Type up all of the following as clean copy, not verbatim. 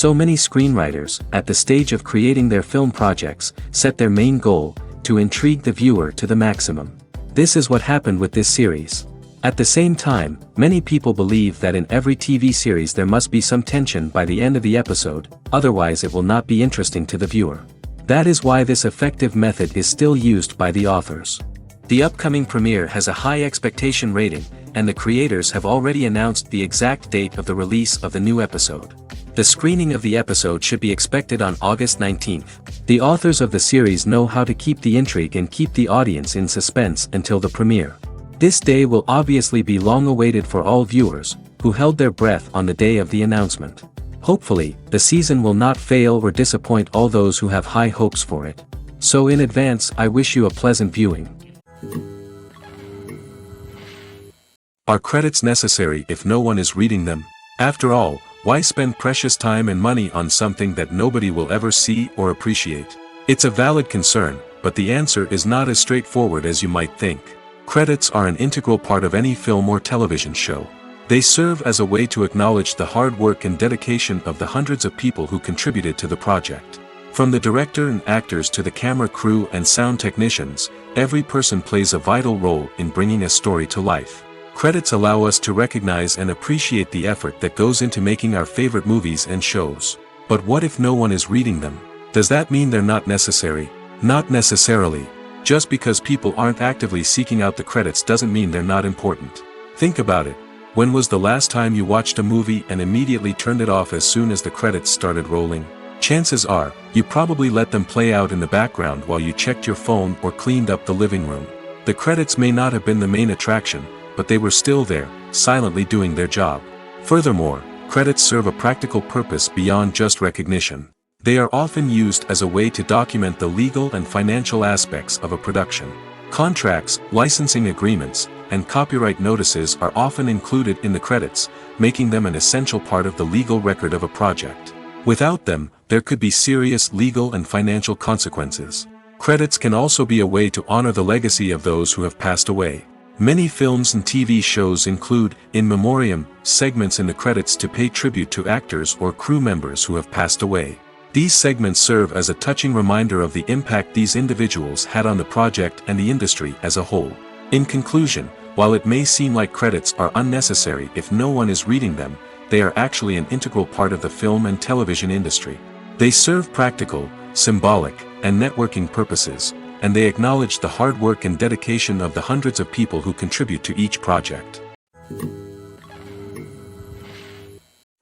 So many screenwriters, at the stage of creating their film projects, set their main goal, to intrigue the viewer to the maximum. This is what happened with this series. At the same time, many people believe that in every TV series there must be some tension by the end of the episode, otherwise it will not be interesting to the viewer. That is why this effective method is still used by the authors. The upcoming premiere has a high expectation rating, and the creators have already announced the exact date of the release of the new episode. The screening of the episode should be expected on August 19th. The authors of the series know how to keep the intrigue and keep the audience in suspense until the premiere. This day will obviously be long awaited for all viewers, who held their breath on the day of the announcement. Hopefully, the season will not fail or disappoint all those who have high hopes for it. So in advance, I wish you a pleasant viewing. Are credits necessary if no one is reading them? After all, why spend precious time and money on something that nobody will ever see or appreciate? It's a valid concern, but the answer is not as straightforward as you might think. Credits are an integral part of any film or television show. They serve as a way to acknowledge the hard work and dedication of the hundreds of people who contributed to the project. From the director and actors to the camera crew and sound technicians, every person plays a vital role in bringing a story to life. Credits allow us to recognize and appreciate the effort that goes into making our favorite movies and shows. But what if no one is reading them? Does that mean they're not necessary? Not necessarily. Just because people aren't actively seeking out the credits doesn't mean they're not important. Think about it. When was the last time you watched a movie and immediately turned it off as soon as the credits started rolling? Chances are, you probably let them play out in the background while you checked your phone or cleaned up the living room. The credits may not have been the main attraction, but they were still there, silently doing their job. Furthermore, credits serve a practical purpose beyond just recognition. They are often used as a way to document the legal and financial aspects of a production. Contracts, licensing agreements, and copyright notices are often included in the credits, making them an essential part of the legal record of a project. Without them, there could be serious legal and financial consequences. Credits can also be a way to honor the legacy of those who have passed away. Many films and TV shows include, in memoriam, segments in the credits to pay tribute to actors or crew members who have passed away. These segments serve as a touching reminder of the impact these individuals had on the project and the industry as a whole. In conclusion, while it may seem like credits are unnecessary if no one is reading them, they are actually an integral part of the film and television industry. They serve practical, symbolic, and networking purposes, and they acknowledge the hard work and dedication of the hundreds of people who contribute to each project.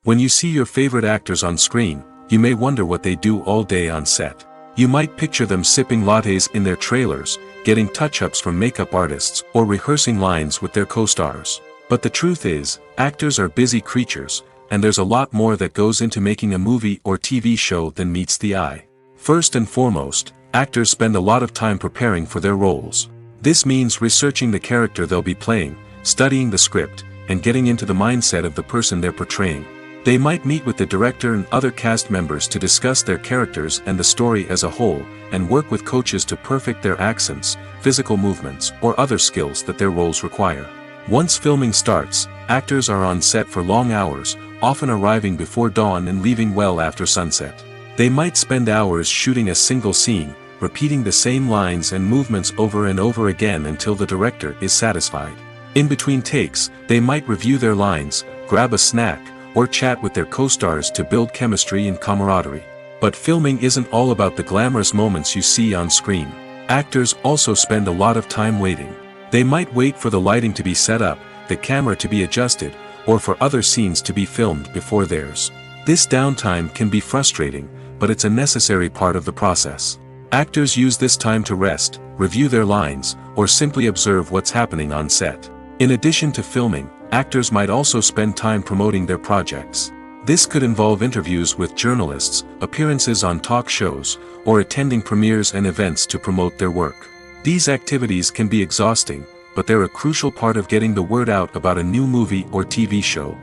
When you see your favorite actors on screen, you may wonder what they do all day on set. You might picture them sipping lattes in their trailers, getting touch-ups from makeup artists, or rehearsing lines with their co-stars. But the truth is, actors are busy creatures, and there's a lot more that goes into making a movie or TV show than meets the eye. First and foremost, actors spend a lot of time preparing for their roles. This means researching the character they'll be playing, studying the script, and getting into the mindset of the person they're portraying. They might meet with the director and other cast members to discuss their characters and the story as a whole, and work with coaches to perfect their accents, physical movements, or other skills that their roles require. Once filming starts, actors are on set for long hours, often arriving before dawn and leaving well after sunset. They might spend hours shooting a single scene, repeating the same lines and movements over and over again until the director is satisfied. In between takes, they might review their lines, grab a snack, or chat with their co-stars to build chemistry and camaraderie. But filming isn't all about the glamorous moments you see on screen. Actors also spend a lot of time waiting. They might wait for the lighting to be set up, the camera to be adjusted, or for other scenes to be filmed before theirs. This downtime can be frustrating, but it's a necessary part of the process. Actors use this time to rest, review their lines, or simply observe what's happening on set. In addition to filming, actors might also spend time promoting their projects. This could involve interviews with journalists, appearances on talk shows, or attending premieres and events to promote their work. These activities can be exhausting, but they're a crucial part of getting the word out about a new movie or TV show.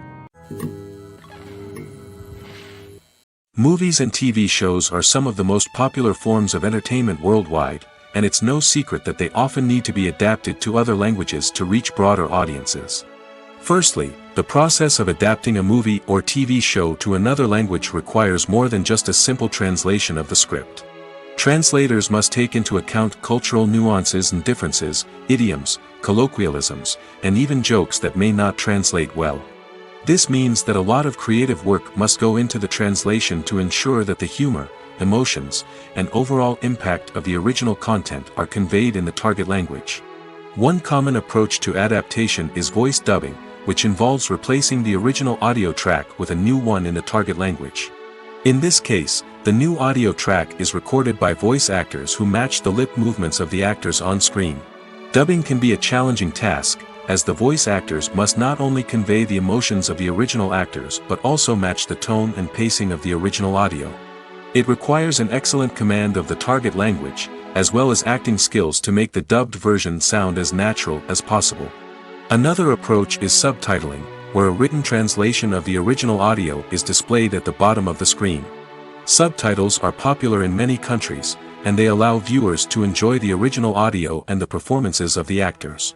Movies and TV shows are some of the most popular forms of entertainment worldwide, and it's no secret that they often need to be adapted to other languages to reach broader audiences. Firstly, the process of adapting a movie or TV show to another language requires more than just a simple translation of the script. Translators must take into account cultural nuances and differences, idioms, colloquialisms, and even jokes that may not translate well. This means that a lot of creative work must go into the translation to ensure that the humor, emotions, and overall impact of the original content are conveyed in the target language. One common approach to adaptation is voice dubbing, which involves replacing the original audio track with a new one in the target language. In this case, the new audio track is recorded by voice actors who match the lip movements of the actors on screen. Dubbing can be a challenging task, as the voice actors must not only convey the emotions of the original actors but also match the tone and pacing of the original audio. It requires an excellent command of the target language, as well as acting skills to make the dubbed version sound as natural as possible. Another approach is subtitling, where a written translation of the original audio is displayed at the bottom of the screen. Subtitles are popular in many countries, and they allow viewers to enjoy the original audio and the performances of the actors.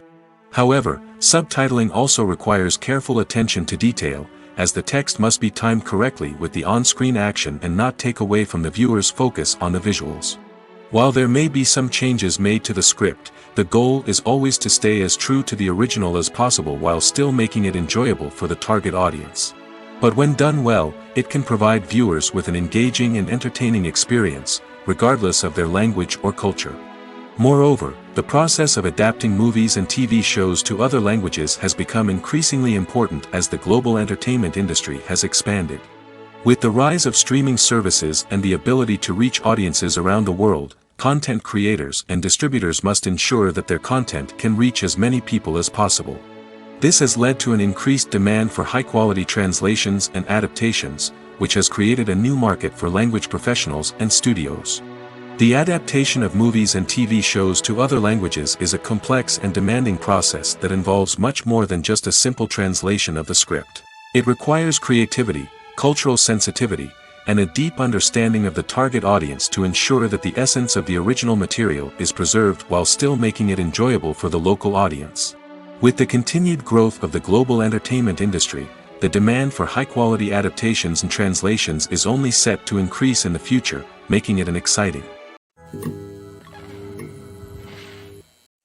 However, subtitling also requires careful attention to detail, as the text must be timed correctly with the on-screen action and not take away from the viewer's focus on the visuals. While there may be some changes made to the script, the goal is always to stay as true to the original as possible while still making it enjoyable for the target audience. But when done well, it can provide viewers with an engaging and entertaining experience, regardless of their language or culture. Moreover, the process of adapting movies and TV shows to other languages has become increasingly important as the global entertainment industry has expanded. With the rise of streaming services and the ability to reach audiences around the world, content creators and distributors must ensure that their content can reach as many people as possible. This has led to an increased demand for high-quality translations and adaptations, which has created a new market for language professionals and studios. The adaptation of movies and TV shows to other languages is a complex and demanding process that involves much more than just a simple translation of the script. It requires creativity, cultural sensitivity, and a deep understanding of the target audience to ensure that the essence of the original material is preserved while still making it enjoyable for the local audience. With the continued growth of the global entertainment industry, the demand for high-quality adaptations and translations is only set to increase in the future, making it an exciting.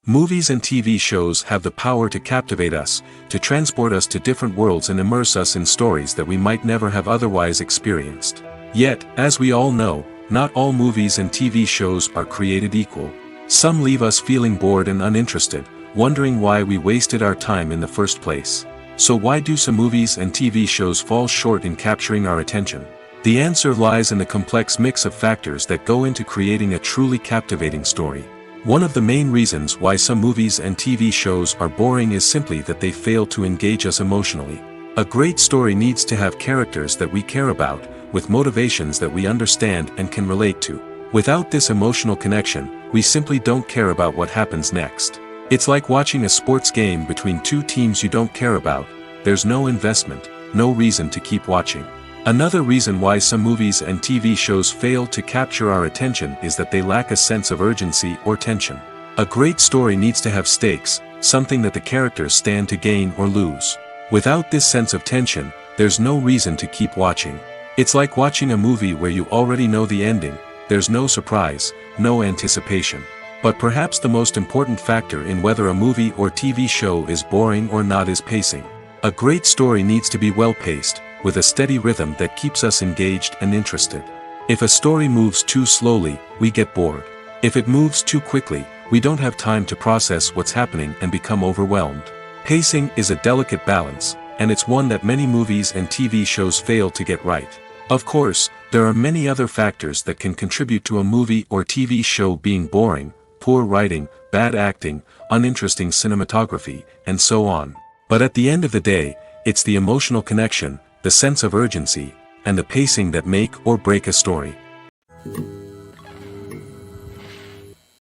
Movies and TV shows have the power to captivate us, to transport us to different worlds and immerse us in stories that we might never have otherwise experienced. Yet, as we all know, not all movies and TV shows are created equal. Some leave us feeling bored and uninterested, wondering why we wasted our time in the first place. So why do some movies and TV shows fall short in capturing our attention? The answer lies in the complex mix of factors that go into creating a truly captivating story. One of the main reasons why some movies and TV shows are boring is simply that they fail to engage us emotionally. A great story needs to have characters that we care about, with motivations that we understand and can relate to. Without this emotional connection, we simply don't care about what happens next. It's like watching a sports game between two teams you don't care about. There's no investment, no reason to keep watching. Another reason why some movies and TV shows fail to capture our attention is that they lack a sense of urgency or tension. A great story needs to have stakes, something that the characters stand to gain or lose. Without this sense of tension, there's no reason to keep watching. It's like watching a movie where you already know the ending, there's no surprise, no anticipation. But perhaps the most important factor in whether a movie or TV show is boring or not is pacing. A great story needs to be well-paced, with a steady rhythm that keeps us engaged and interested. If a story moves too slowly, we get bored. If it moves too quickly, we don't have time to process what's happening and become overwhelmed. Pacing is a delicate balance, and it's one that many movies and TV shows fail to get right. Of course, there are many other factors that can contribute to a movie or TV show being boring: poor writing, bad acting, uninteresting cinematography, and so on. But at the end of the day, it's the emotional connection, the sense of urgency, and the pacing that make or break a story.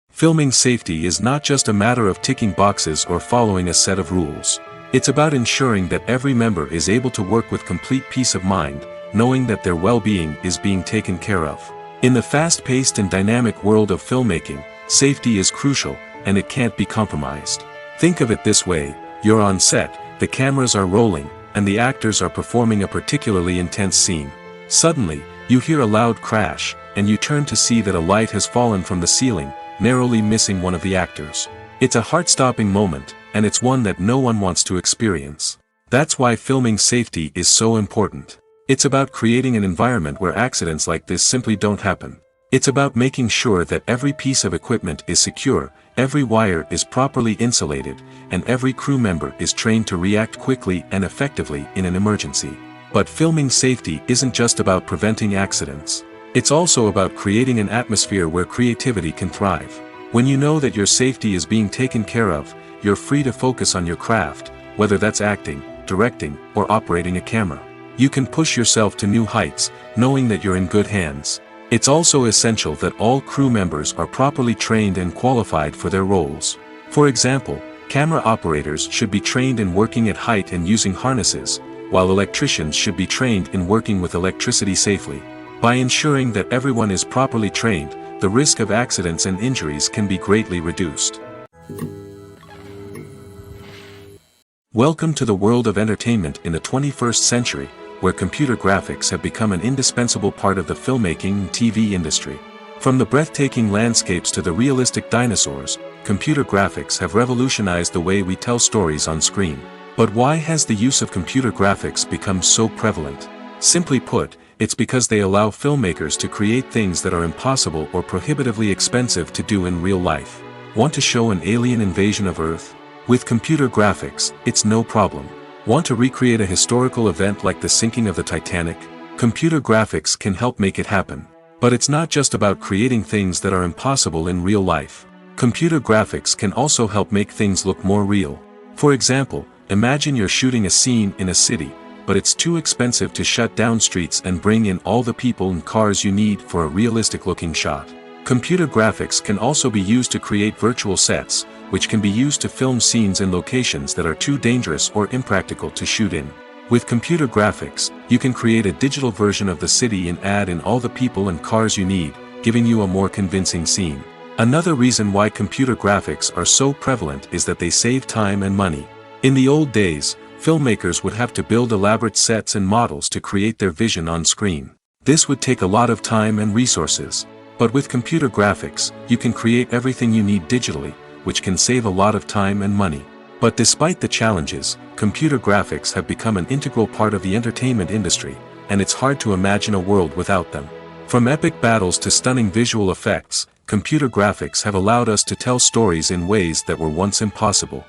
Filming safety is not just a matter of ticking boxes or following a set of rules. It's about ensuring that every member is able to work with complete peace of mind, knowing that their well-being is being taken care of. In the fast-paced and dynamic world of filmmaking, safety is crucial, and it can't be compromised. Think of it this way: you're on set, the cameras are rolling, and the actors are performing a particularly intense scene. Suddenly, you hear a loud crash, and you turn to see that a light has fallen from the ceiling, narrowly missing one of the actors. It's a heart-stopping moment, and it's one that no one wants to experience. That's why filming safety is so important. It's about creating an environment where accidents like this simply don't happen. It's about making sure that every piece of equipment is secure, every wire is properly insulated, and every crew member is trained to react quickly and effectively in an emergency. But filming safety isn't just about preventing accidents. It's also about creating an atmosphere where creativity can thrive. When you know that your safety is being taken care of, you're free to focus on your craft, whether that's acting, directing, or operating a camera. You can push yourself to new heights, knowing that you're in good hands. It's also essential that all crew members are properly trained and qualified for their roles. For example, camera operators should be trained in working at height and using harnesses, while electricians should be trained in working with electricity safely. By ensuring that everyone is properly trained, the risk of accidents and injuries can be greatly reduced. Welcome to the world of entertainment in the 21st century, where computer graphics have become an indispensable part of the filmmaking and TV industry. From the breathtaking landscapes to the realistic dinosaurs, computer graphics have revolutionized the way we tell stories on screen. But why has the use of computer graphics become so prevalent? Simply put, it's because they allow filmmakers to create things that are impossible or prohibitively expensive to do in real life. Want to show an alien invasion of Earth? With computer graphics, it's no problem. Want to recreate a historical event like the sinking of the Titanic? Computer graphics can help make it happen. But it's not just about creating things that are impossible in real life. Computer graphics can also help make things look more real. For example, imagine you're shooting a scene in a city, but it's too expensive to shut down streets and bring in all the people and cars you need for a realistic-looking shot. Computer graphics can also be used to create virtual sets, which can be used to film scenes in locations that are too dangerous or impractical to shoot in. With computer graphics, you can create a digital version of the city and add in all the people and cars you need, giving you a more convincing scene. Another reason why computer graphics are so prevalent is that they save time and money. In the old days, filmmakers would have to build elaborate sets and models to create their vision on screen. This would take a lot of time and resources. But with computer graphics, you can create everything you need digitally, which can save a lot of time and money. But despite the challenges, computer graphics have become an integral part of the entertainment industry, and it's hard to imagine a world without them. From epic battles to stunning visual effects, computer graphics have allowed us to tell stories in ways that were once impossible.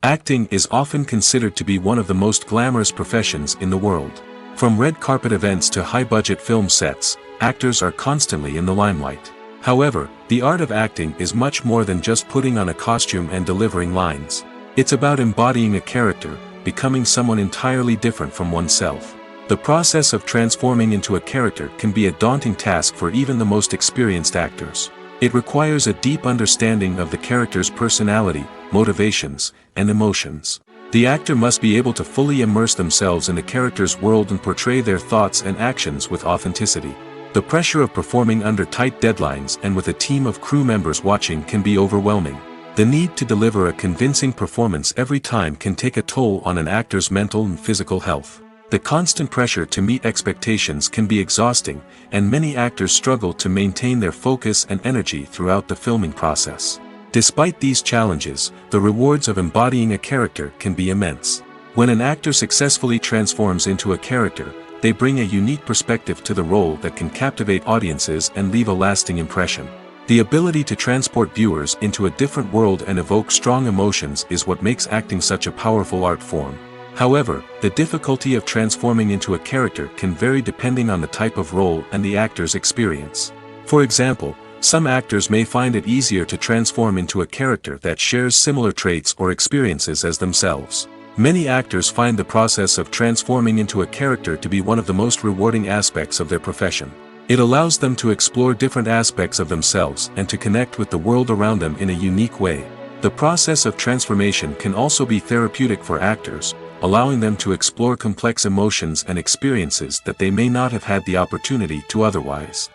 Acting is often considered to be one of the most glamorous professions in the world. From red carpet events to high-budget film sets, actors are constantly in the limelight. However, the art of acting is much more than just putting on a costume and delivering lines. It's about embodying a character, becoming someone entirely different from oneself. The process of transforming into a character can be a daunting task for even the most experienced actors. It requires a deep understanding of the character's personality, motivations, and emotions. The actor must be able to fully immerse themselves in the character's world and portray their thoughts and actions with authenticity. The pressure of performing under tight deadlines and with a team of crew members watching can be overwhelming. The need to deliver a convincing performance every time can take a toll on an actor's mental and physical health. The constant pressure to meet expectations can be exhausting, and many actors struggle to maintain their focus and energy throughout the filming process. Despite these challenges, the rewards of embodying a character can be immense. When an actor successfully transforms into a character, they bring a unique perspective to the role that can captivate audiences and leave a lasting impression. The ability to transport viewers into a different world and evoke strong emotions is what makes acting such a powerful art form. However, the difficulty of transforming into a character can vary depending on the type of role and the actor's experience. For example, some actors may find it easier to transform into a character that shares similar traits or experiences as themselves. Many actors find the process of transforming into a character to be one of the most rewarding aspects of their profession. It allows them to explore different aspects of themselves and to connect with the world around them in a unique way. The process of transformation can also be therapeutic for actors, allowing them to explore complex emotions and experiences that they may not have had the opportunity to otherwise.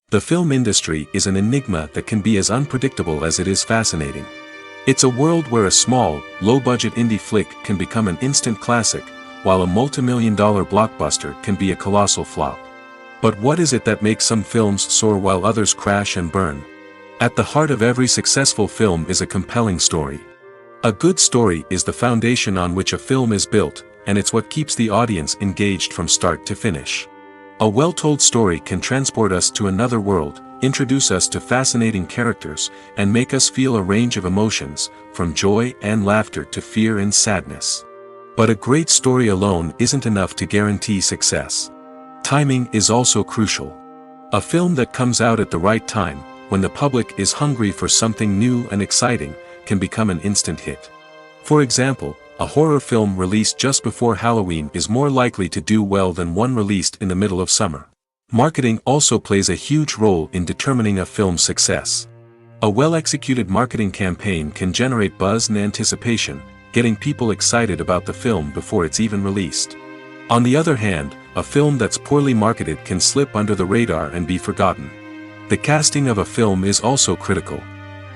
The film industry is an enigma that can be as unpredictable as it is fascinating. It's a world where a small, low-budget indie flick can become an instant classic, while a multi-million-dollar blockbuster can be a colossal flop. But what is it that makes some films soar while others crash and burn? At the heart of every successful film is a compelling story. A good story is the foundation on which a film is built, and it's what keeps the audience engaged from start to finish. A well-told story can transport us to another world, introduce us to fascinating characters, and make us feel a range of emotions, from joy and laughter to fear and sadness. But a great story alone isn't enough to guarantee success. Timing is also crucial. A film that comes out at the right time, when the public is hungry for something new and exciting, can become an instant hit. For example, a horror film released just before Halloween is more likely to do well than one released in the middle of summer. Marketing also plays a huge role in determining a film's success. A well-executed marketing campaign can generate buzz and anticipation, getting people excited about the film before it's even released. On the other hand, a film that's poorly marketed can slip under the radar and be forgotten. The casting of a film is also critical.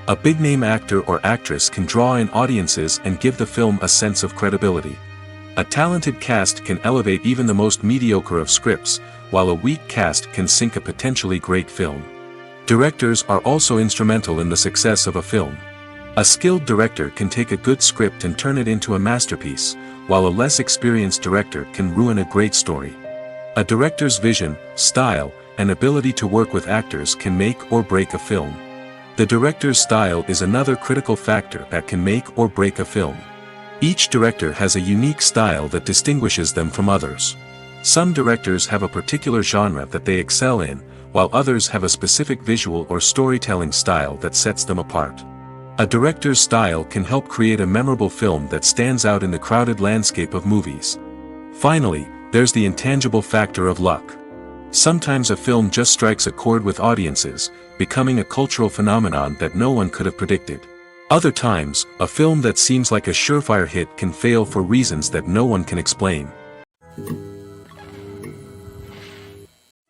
A big-name actor or actress can draw in audiences and give the film a sense of credibility. A talented cast can elevate even the most mediocre of scripts, while a weak cast can sink a potentially great film. Directors are also instrumental in the success of a film. A skilled director can take a good script and turn it into a masterpiece, while a less experienced director can ruin a great story. A director's vision, style, and ability to work with actors can make or break a film. The director's style is another critical factor that can make or break a film. Each director has a unique style that distinguishes them from others. Some directors have a particular genre that they excel in, while others have a specific visual or storytelling style that sets them apart. A director's style can help create a memorable film that stands out in the crowded landscape of movies. Finally, there's the intangible factor of luck. Sometimes a film just strikes a chord with audiences, becoming a cultural phenomenon that no one could have predicted. Other times, a film that seems like a surefire hit can fail for reasons that no one can explain.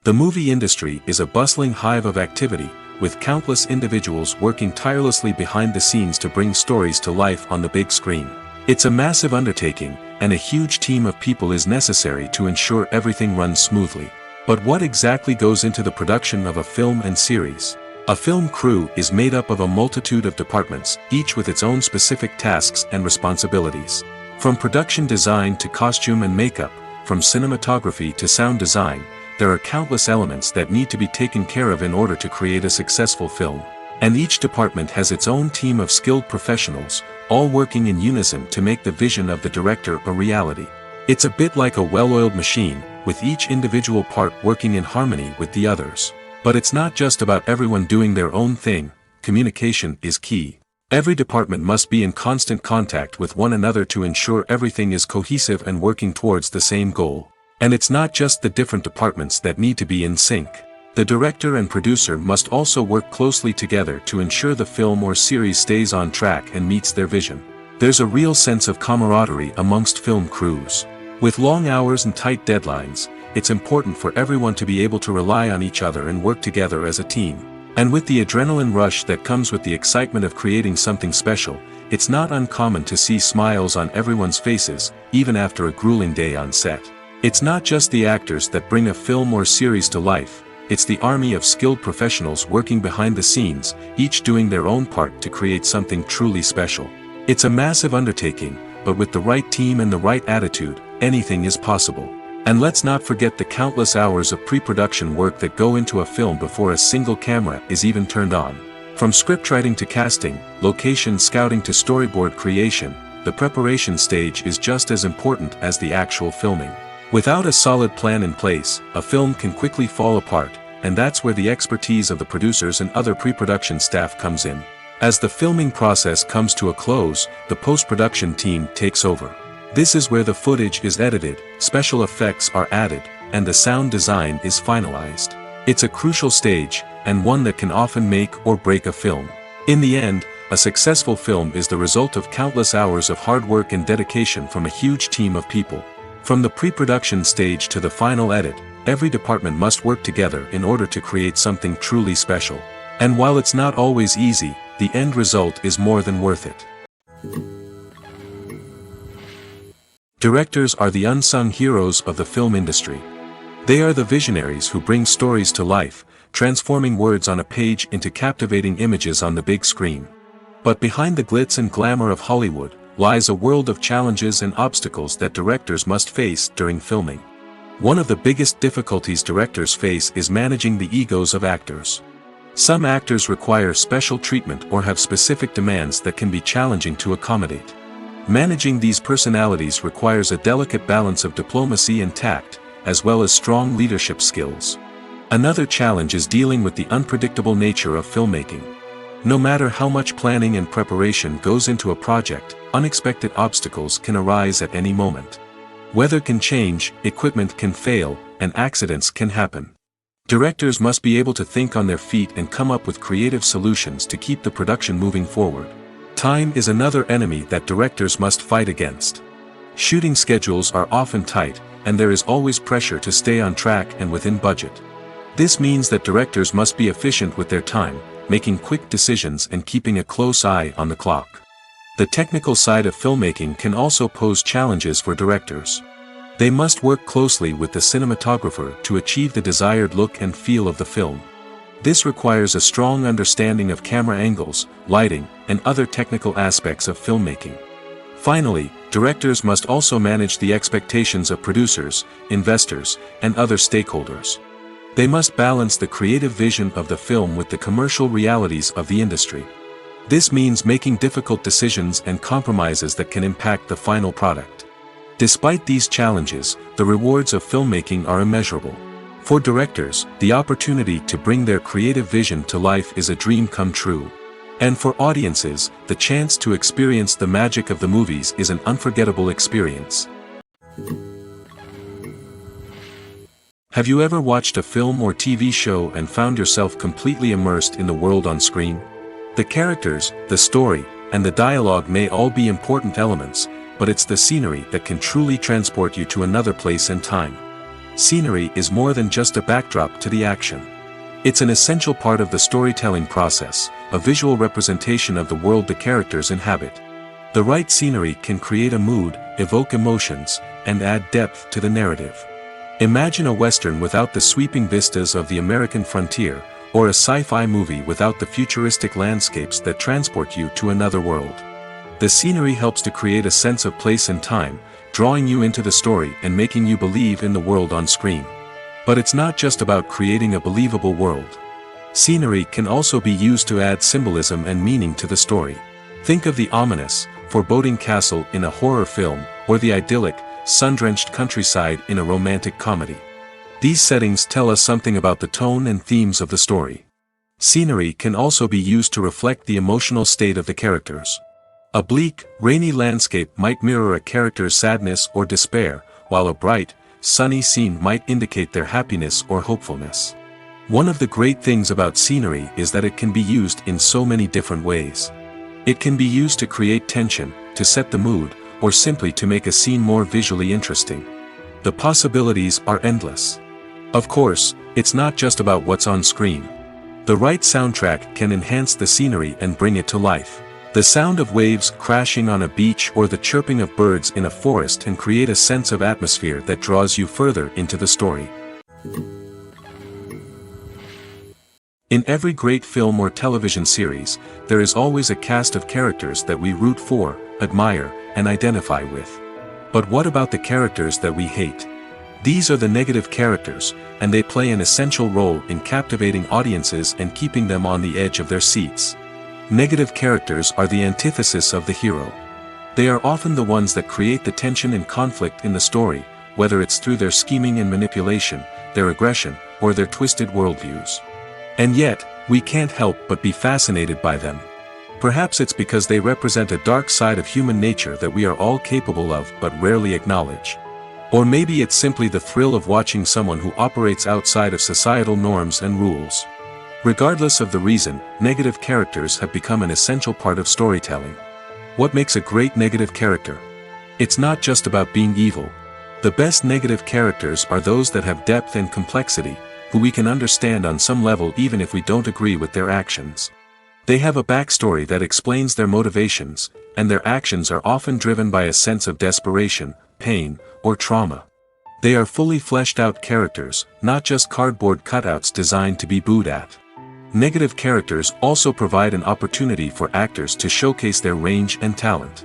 The movie industry is a bustling hive of activity, with countless individuals working tirelessly behind the scenes to bring stories to life on the big screen. It's a massive undertaking, and a huge team of people is necessary to ensure everything runs smoothly. But what exactly goes into the production of a film and series? A film crew is made up of a multitude of departments, each with its own specific tasks and responsibilities. From production design to costume and makeup, from cinematography to sound design, there are countless elements that need to be taken care of in order to create a successful film. And each department has its own team of skilled professionals, all working in unison to make the vision of the director a reality. It's a bit like a well-oiled machine, with each individual part working in harmony with the others. But it's not just about everyone doing their own thing. Communication is key. Every department must be in constant contact with one another to ensure everything is cohesive and working towards the same goal. And it's not just the different departments that need to be in sync. The director and producer must also work closely together to ensure the film or series stays on track and meets their vision. There's a real sense of camaraderie amongst film crews. With long hours and tight deadlines, it's important for everyone to be able to rely on each other and work together as a team. And with the adrenaline rush that comes with the excitement of creating something special, it's not uncommon to see smiles on everyone's faces, even after a grueling day on set. It's not just the actors that bring a film or series to life, it's the army of skilled professionals working behind the scenes, each doing their own part to create something truly special. It's a massive undertaking, but with the right team and the right attitude, anything is possible. And let's not forget the countless hours of pre-production work that go into a film before a single camera is even turned on. From scriptwriting to casting, location scouting to storyboard creation, the preparation stage is just as important as the actual filming. Without a solid plan in place, a film can quickly fall apart, and that's where the expertise of the producers and other pre-production staff comes in. As the filming process comes to a close, the post-production team takes over. This is where the footage is edited, special effects are added, and the sound design is finalized. It's a crucial stage, and one that can often make or break a film. In the end, a successful film is the result of countless hours of hard work and dedication from a huge team of people. From the pre-production stage to the final edit, every department must work together in order to create something truly special. And while it's not always easy, the end result is more than worth it. Directors are the unsung heroes of the film industry. They are the visionaries who bring stories to life, transforming words on a page into captivating images on the big screen. But behind the glitz and glamour of Hollywood, lies a world of challenges and obstacles that directors must face during filming. One of the biggest difficulties directors face is managing the egos of actors. Some actors require special treatment or have specific demands that can be challenging to accommodate. Managing these personalities requires a delicate balance of diplomacy and tact, as well as strong leadership skills. Another challenge is dealing with the unpredictable nature of filmmaking. No matter how much planning and preparation goes into a project, unexpected obstacles can arise at any moment. Weather can change, equipment can fail, and accidents can happen. Directors must be able to think on their feet and come up with creative solutions to keep the production moving forward. Time is another enemy that directors must fight against. Shooting schedules are often tight, and there is always pressure to stay on track and within budget. This means that directors must be efficient with their time, making quick decisions and keeping a close eye on the clock. The technical side of filmmaking can also pose challenges for directors. They must work closely with the cinematographer to achieve the desired look and feel of the film. This requires a strong understanding of camera angles, lighting, and other technical aspects of filmmaking. Finally, directors must also manage the expectations of producers, investors, and other stakeholders. They must balance the creative vision of the film with the commercial realities of the industry. This means making difficult decisions and compromises that can impact the final product. Despite these challenges, the rewards of filmmaking are immeasurable. For directors, the opportunity to bring their creative vision to life is a dream come true. And for audiences, the chance to experience the magic of the movies is an unforgettable experience. Have you ever watched a film or TV show and found yourself completely immersed in the world on screen? The characters, the story, and the dialogue may all be important elements, but it's the scenery that can truly transport you to another place and time. Scenery is more than just a backdrop to the action. It's an essential part of the storytelling process, a visual representation of the world the characters inhabit. The right scenery can create a mood, evoke emotions, and add depth to the narrative. Imagine a Western without the sweeping vistas of the American frontier, or a sci-fi movie without the futuristic landscapes that transport you to another world. The scenery helps to create a sense of place and time, drawing you into the story and making you believe in the world on screen. But it's not just about creating a believable world. Scenery can also be used to add symbolism and meaning to the story. Think of the ominous, foreboding castle in a horror film, or the idyllic, sun-drenched countryside in a romantic comedy. These settings tell us something about the tone and themes of the story. Scenery can also be used to reflect the emotional state of the characters. A bleak, rainy landscape might mirror a character's sadness or despair, while a bright, sunny scene might indicate their happiness or hopefulness. One of the great things about scenery is that it can be used in so many different ways. It can be used to create tension, to set the mood, or simply to make a scene more visually interesting. The possibilities are endless. Of course, it's not just about what's on screen. The right soundtrack can enhance the scenery and bring it to life. The sound of waves crashing on a beach or the chirping of birds in a forest can create a sense of atmosphere that draws you further into the story. In every great film or television series, there is always a cast of characters that we root for, admire, and identify with. But what about the characters that we hate? These are the negative characters, and they play an essential role in captivating audiences and keeping them on the edge of their seats. Negative characters are the antithesis of the hero. They are often the ones that create the tension and conflict in the story, whether it's through their scheming and manipulation, their aggression, or their twisted worldviews. And yet, we can't help but be fascinated by them. Perhaps it's because they represent a dark side of human nature that we are all capable of but rarely acknowledge. Or maybe it's simply the thrill of watching someone who operates outside of societal norms and rules. Regardless of the reason, negative characters have become an essential part of storytelling. What makes a great negative character? It's not just about being evil. The best negative characters are those that have depth and complexity, who we can understand on some level even if we don't agree with their actions. They have a backstory that explains their motivations, and their actions are often driven by a sense of desperation, pain, or trauma. They are fully fleshed out characters, not just cardboard cutouts designed to be booed at. Negative characters also provide an opportunity for actors to showcase their range and talent.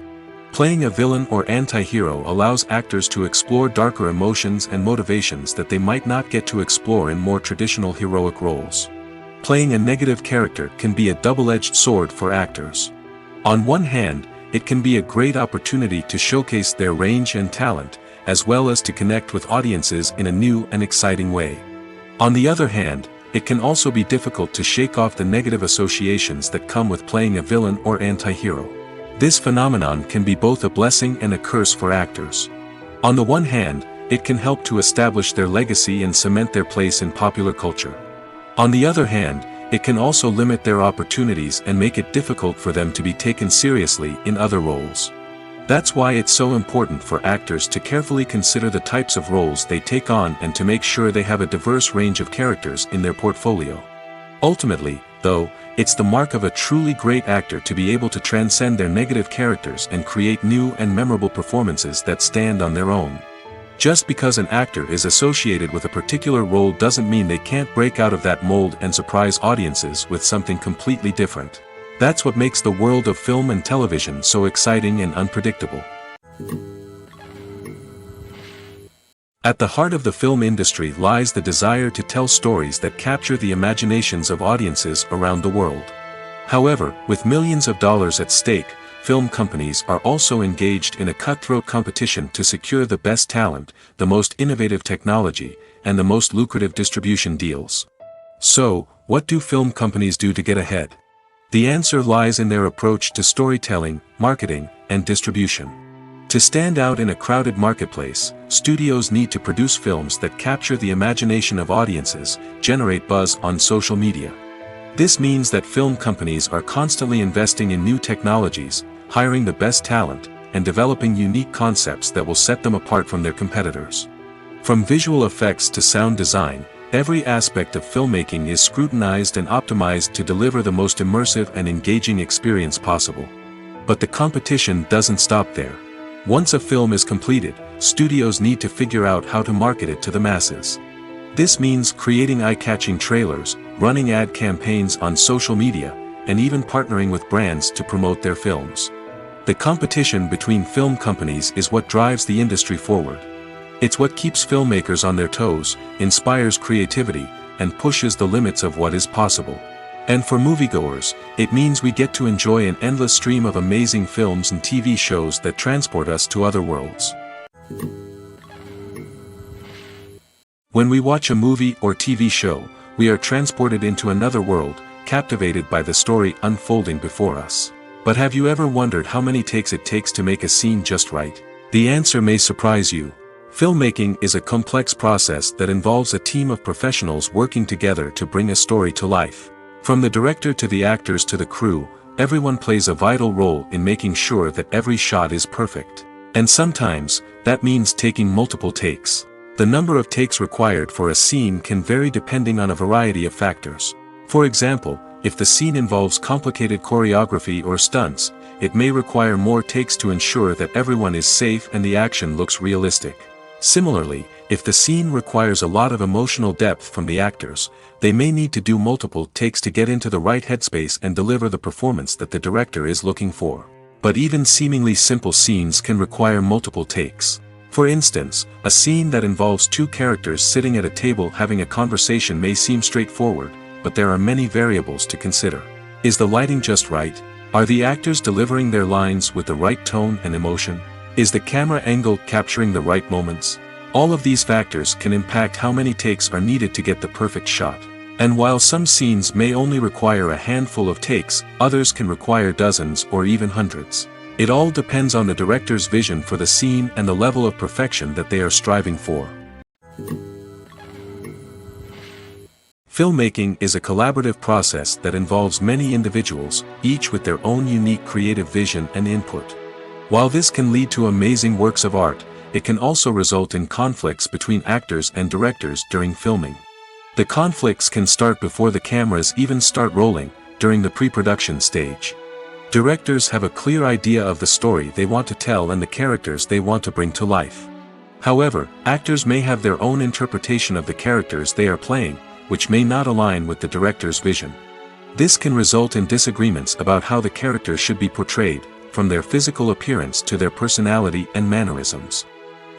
Playing a villain or anti-hero allows actors to explore darker emotions and motivations that they might not get to explore in more traditional heroic roles. Playing a negative character can be a double-edged sword for actors. On one hand, it can be a great opportunity to showcase their range and talent, as well as to connect with audiences in a new and exciting way. On the other hand, it can also be difficult to shake off the negative associations that come with playing a villain or anti-hero. This phenomenon can be both a blessing and a curse for actors. On the one hand, it can help to establish their legacy and cement their place in popular culture. On the other hand, it can also limit their opportunities and make it difficult for them to be taken seriously in other roles. That's why it's so important for actors to carefully consider the types of roles they take on and to make sure they have a diverse range of characters in their portfolio. Ultimately, though, it's the mark of a truly great actor to be able to transcend their negative characters and create new and memorable performances that stand on their own. Just because an actor is associated with a particular role doesn't mean they can't break out of that mold and surprise audiences with something completely different. That's what makes the world of film and television so exciting and unpredictable. At the heart of the film industry lies the desire to tell stories that capture the imaginations of audiences around the world. However, with millions of dollars at stake, film companies are also engaged in a cutthroat competition to secure the best talent, the most innovative technology, and the most lucrative distribution deals. So, what do film companies do to get ahead? The answer lies in their approach to storytelling, marketing, and distribution. To stand out in a crowded marketplace, studios need to produce films that capture the imagination of audiences, generate buzz on social media. This means that film companies are constantly investing in new technologies, hiring the best talent, and developing unique concepts that will set them apart from their competitors. From visual effects to sound design, every aspect of filmmaking is scrutinized and optimized to deliver the most immersive and engaging experience possible. But the competition doesn't stop there. Once a film is completed, studios need to figure out how to market it to the masses. This means creating eye-catching trailers, running ad campaigns on social media, and even partnering with brands to promote their films. The competition between film companies is what drives the industry forward. It's what keeps filmmakers on their toes, inspires creativity, and pushes the limits of what is possible. And for moviegoers, it means we get to enjoy an endless stream of amazing films and TV shows that transport us to other worlds. When we watch a movie or TV show, we are transported into another world, captivated by the story unfolding before us. But have you ever wondered how many takes it takes to make a scene just right? The answer may surprise you. Filmmaking is a complex process that involves a team of professionals working together to bring a story to life. From the director to the actors to the crew, everyone plays a vital role in making sure that every shot is perfect. And sometimes, that means taking multiple takes. The number of takes required for a scene can vary depending on a variety of factors. For example, if the scene involves complicated choreography or stunts, it may require more takes to ensure that everyone is safe and the action looks realistic. Similarly, If the scene requires a lot of emotional depth from the actors, they may need to do multiple takes to get into the right headspace and deliver the performance that the director is looking for. But even seemingly simple scenes can require multiple takes. For instance, a scene that involves two characters sitting at a table having a conversation may seem straightforward, but there are many variables to consider. Is the lighting just right? Are the actors delivering their lines with the right tone and emotion? Is the camera angle capturing the right moments? All of these factors can impact how many takes are needed to get the perfect shot. And while some scenes may only require a handful of takes, others can require dozens or even hundreds. It all depends on the director's vision for the scene and the level of perfection that they are striving for. Filmmaking is a collaborative process that involves many individuals, each with their own unique creative vision and input. While this can lead to amazing works of art, it can also result in conflicts between actors and directors during filming. The conflicts can start before the cameras even start rolling, during the pre-production stage. Directors have a clear idea of the story they want to tell and the characters they want to bring to life. However, actors may have their own interpretation of the characters they are playing, which may not align with the director's vision. This can result in disagreements about how the characters should be portrayed, from their physical appearance to their personality and mannerisms.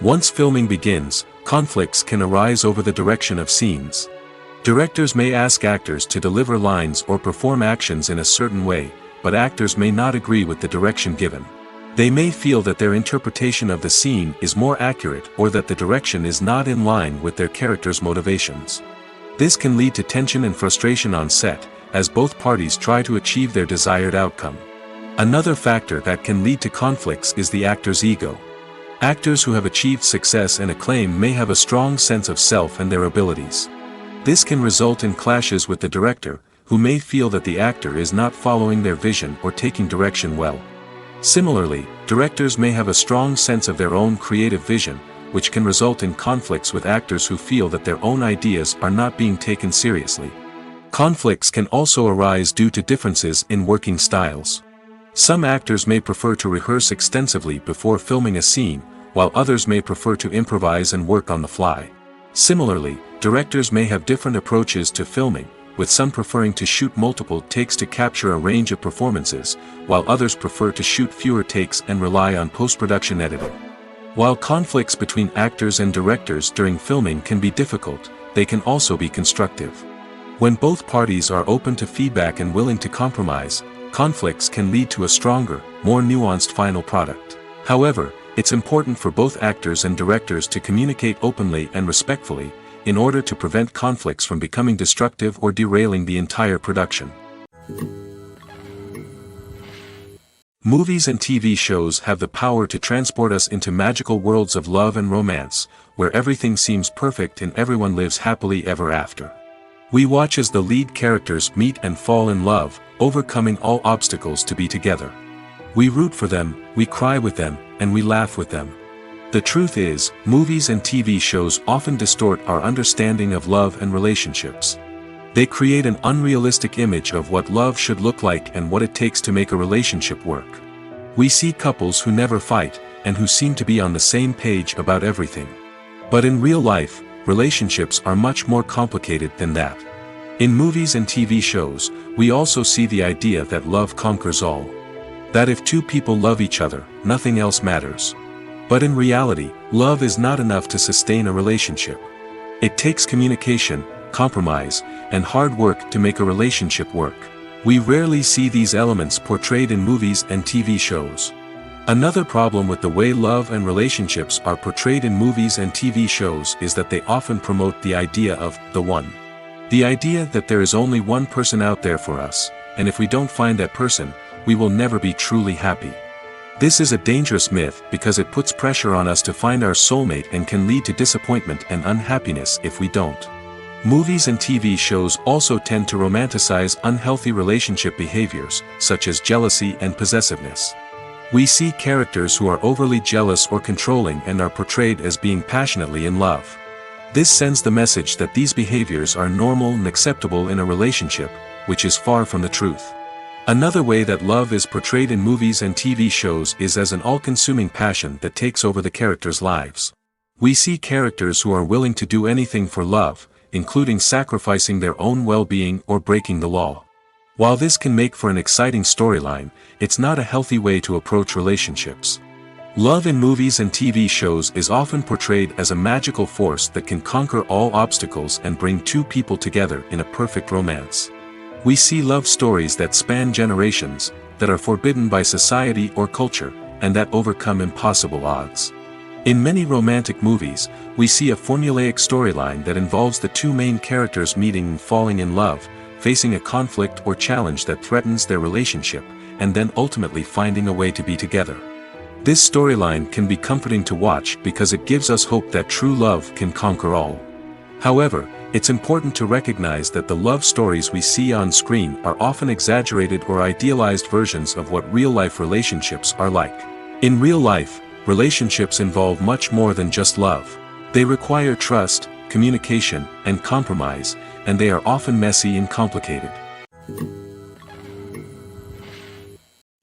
Once filming begins, conflicts can arise over the direction of scenes. Directors may ask actors to deliver lines or perform actions in a certain way, but actors may not agree with the direction given. They may feel that their interpretation of the scene is more accurate or that the direction is not in line with their character's motivations. This can lead to tension and frustration on set, as both parties try to achieve their desired outcome. Another factor that can lead to conflicts is the actor's ego. Actors who have achieved success and acclaim may have a strong sense of self and their abilities. This can result in clashes with the director, who may feel that the actor is not following their vision or taking direction well. Similarly, directors may have a strong sense of their own creative vision, which can result in conflicts with actors who feel that their own ideas are not being taken seriously. Conflicts can also arise due to differences in working styles. Some actors may prefer to rehearse extensively before filming a scene, while others may prefer to improvise and work on the fly. Similarly, directors may have different approaches to filming, with some preferring to shoot multiple takes to capture a range of performances, while others prefer to shoot fewer takes and rely on post-production editing. While conflicts between actors and directors during filming can be difficult, they can also be constructive. When both parties are open to feedback and willing to compromise, conflicts can lead to a stronger, more nuanced final product. However, it's important for both actors and directors to communicate openly and respectfully, in order to prevent conflicts from becoming destructive or derailing the entire production. Movies and TV shows have the power to transport us into magical worlds of love and romance, where everything seems perfect and everyone lives happily ever after. We watch as the lead characters meet and fall in love, overcoming all obstacles to be together. We root for them, we cry with them, and we laugh with them. The truth is, movies and TV shows often distort our understanding of love and relationships. They create an unrealistic image of what love should look like and what it takes to make a relationship work. We see couples who never fight, and who seem to be on the same page about everything. But in real life, relationships are much more complicated than that. In movies and TV shows, we also see the idea that love conquers all. That if two people love each other, nothing else matters. But in reality, love is not enough to sustain a relationship. It takes communication, compromise, and hard work to make a relationship work. We rarely see these elements portrayed in movies and TV shows. Another problem with the way love and relationships are portrayed in movies and TV shows is that they often promote the idea of the one. The idea that there is only one person out there for us, and if we don't find that person, we will never be truly happy. This is a dangerous myth because it puts pressure on us to find our soulmate and can lead to disappointment and unhappiness if we don't. Movies and TV shows also tend to romanticize unhealthy relationship behaviors, such as jealousy and possessiveness. We see characters who are overly jealous or controlling and are portrayed as being passionately in love. This sends the message that these behaviors are normal and acceptable in a relationship, which is far from the truth. Another way that love is portrayed in movies and TV shows is as an all-consuming passion that takes over the characters' lives. We see characters who are willing to do anything for love, including sacrificing their own well-being or breaking the law. While this can make for an exciting storyline, it's not a healthy way to approach relationships. Love in movies and TV shows is often portrayed as a magical force that can conquer all obstacles and bring two people together in a perfect romance. We see love stories that span generations, that are forbidden by society or culture, and that overcome impossible odds. In many romantic movies, we see a formulaic storyline that involves the two main characters meeting and falling in love, facing a conflict or challenge that threatens their relationship, and then ultimately finding a way to be together. This storyline can be comforting to watch because it gives us hope that true love can conquer all. However, it's important to recognize that the love stories we see on screen are often exaggerated or idealized versions of what real-life relationships are like. In real life, relationships involve much more than just love. They require trust, communication, and compromise, and they are often messy and complicated.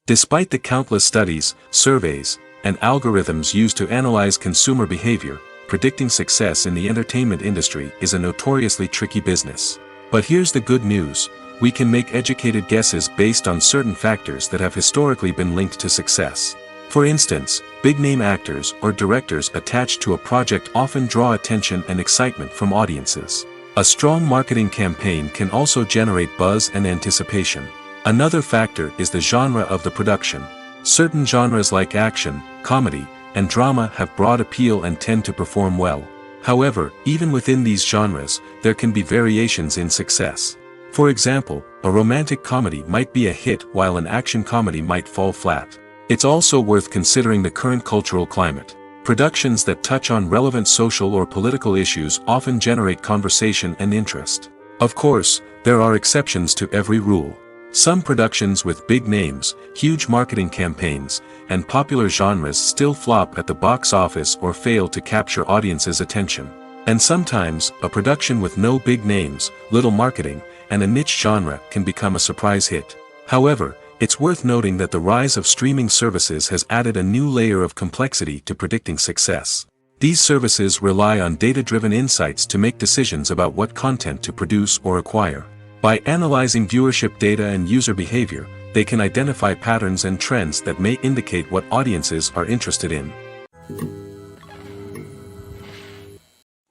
Despite the countless studies, surveys, and algorithms used to analyze consumer behavior, predicting success in the entertainment industry is a notoriously tricky business. But here's the good news: we can make educated guesses based on certain factors that have historically been linked to success. For instance, big-name actors or directors attached to a project often draw attention and excitement from audiences. A strong marketing campaign can also generate buzz and anticipation. Another factor is the genre of the production. Certain genres like action, comedy, and drama have broad appeal and tend to perform well. However, even within these genres, there can be variations in success. For example, a romantic comedy might be a hit while an action comedy might fall flat. It's also worth considering the current cultural climate. Productions that touch on relevant social or political issues often generate conversation and interest. Of course, there are exceptions to every rule. Some productions with big names, huge marketing campaigns, and popular genres still flop at the box office or fail to capture audiences' attention. And sometimes, a production with no big names, little marketing, and a niche genre can become a surprise hit. However, it's worth noting that the rise of streaming services has added a new layer of complexity to predicting success. These services rely on data-driven insights to make decisions about what content to produce or acquire. By analyzing viewership data and user behavior, they can identify patterns and trends that may indicate what audiences are interested in.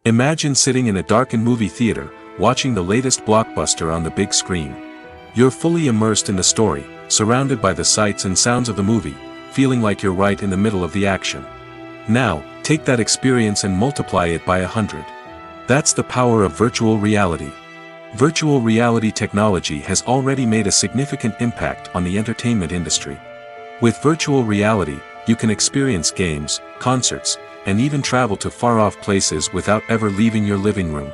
Imagine sitting in a darkened movie theater, watching the latest blockbuster on the big screen. You're fully immersed in the story, surrounded by the sights and sounds of the movie, feeling like you're right in the middle of the action. Now, take that experience and multiply it by 100. That's the power of virtual reality. Virtual reality technology has already made a significant impact on the entertainment industry. With virtual reality, you can experience games, concerts, and even travel to far-off places without ever leaving your living room.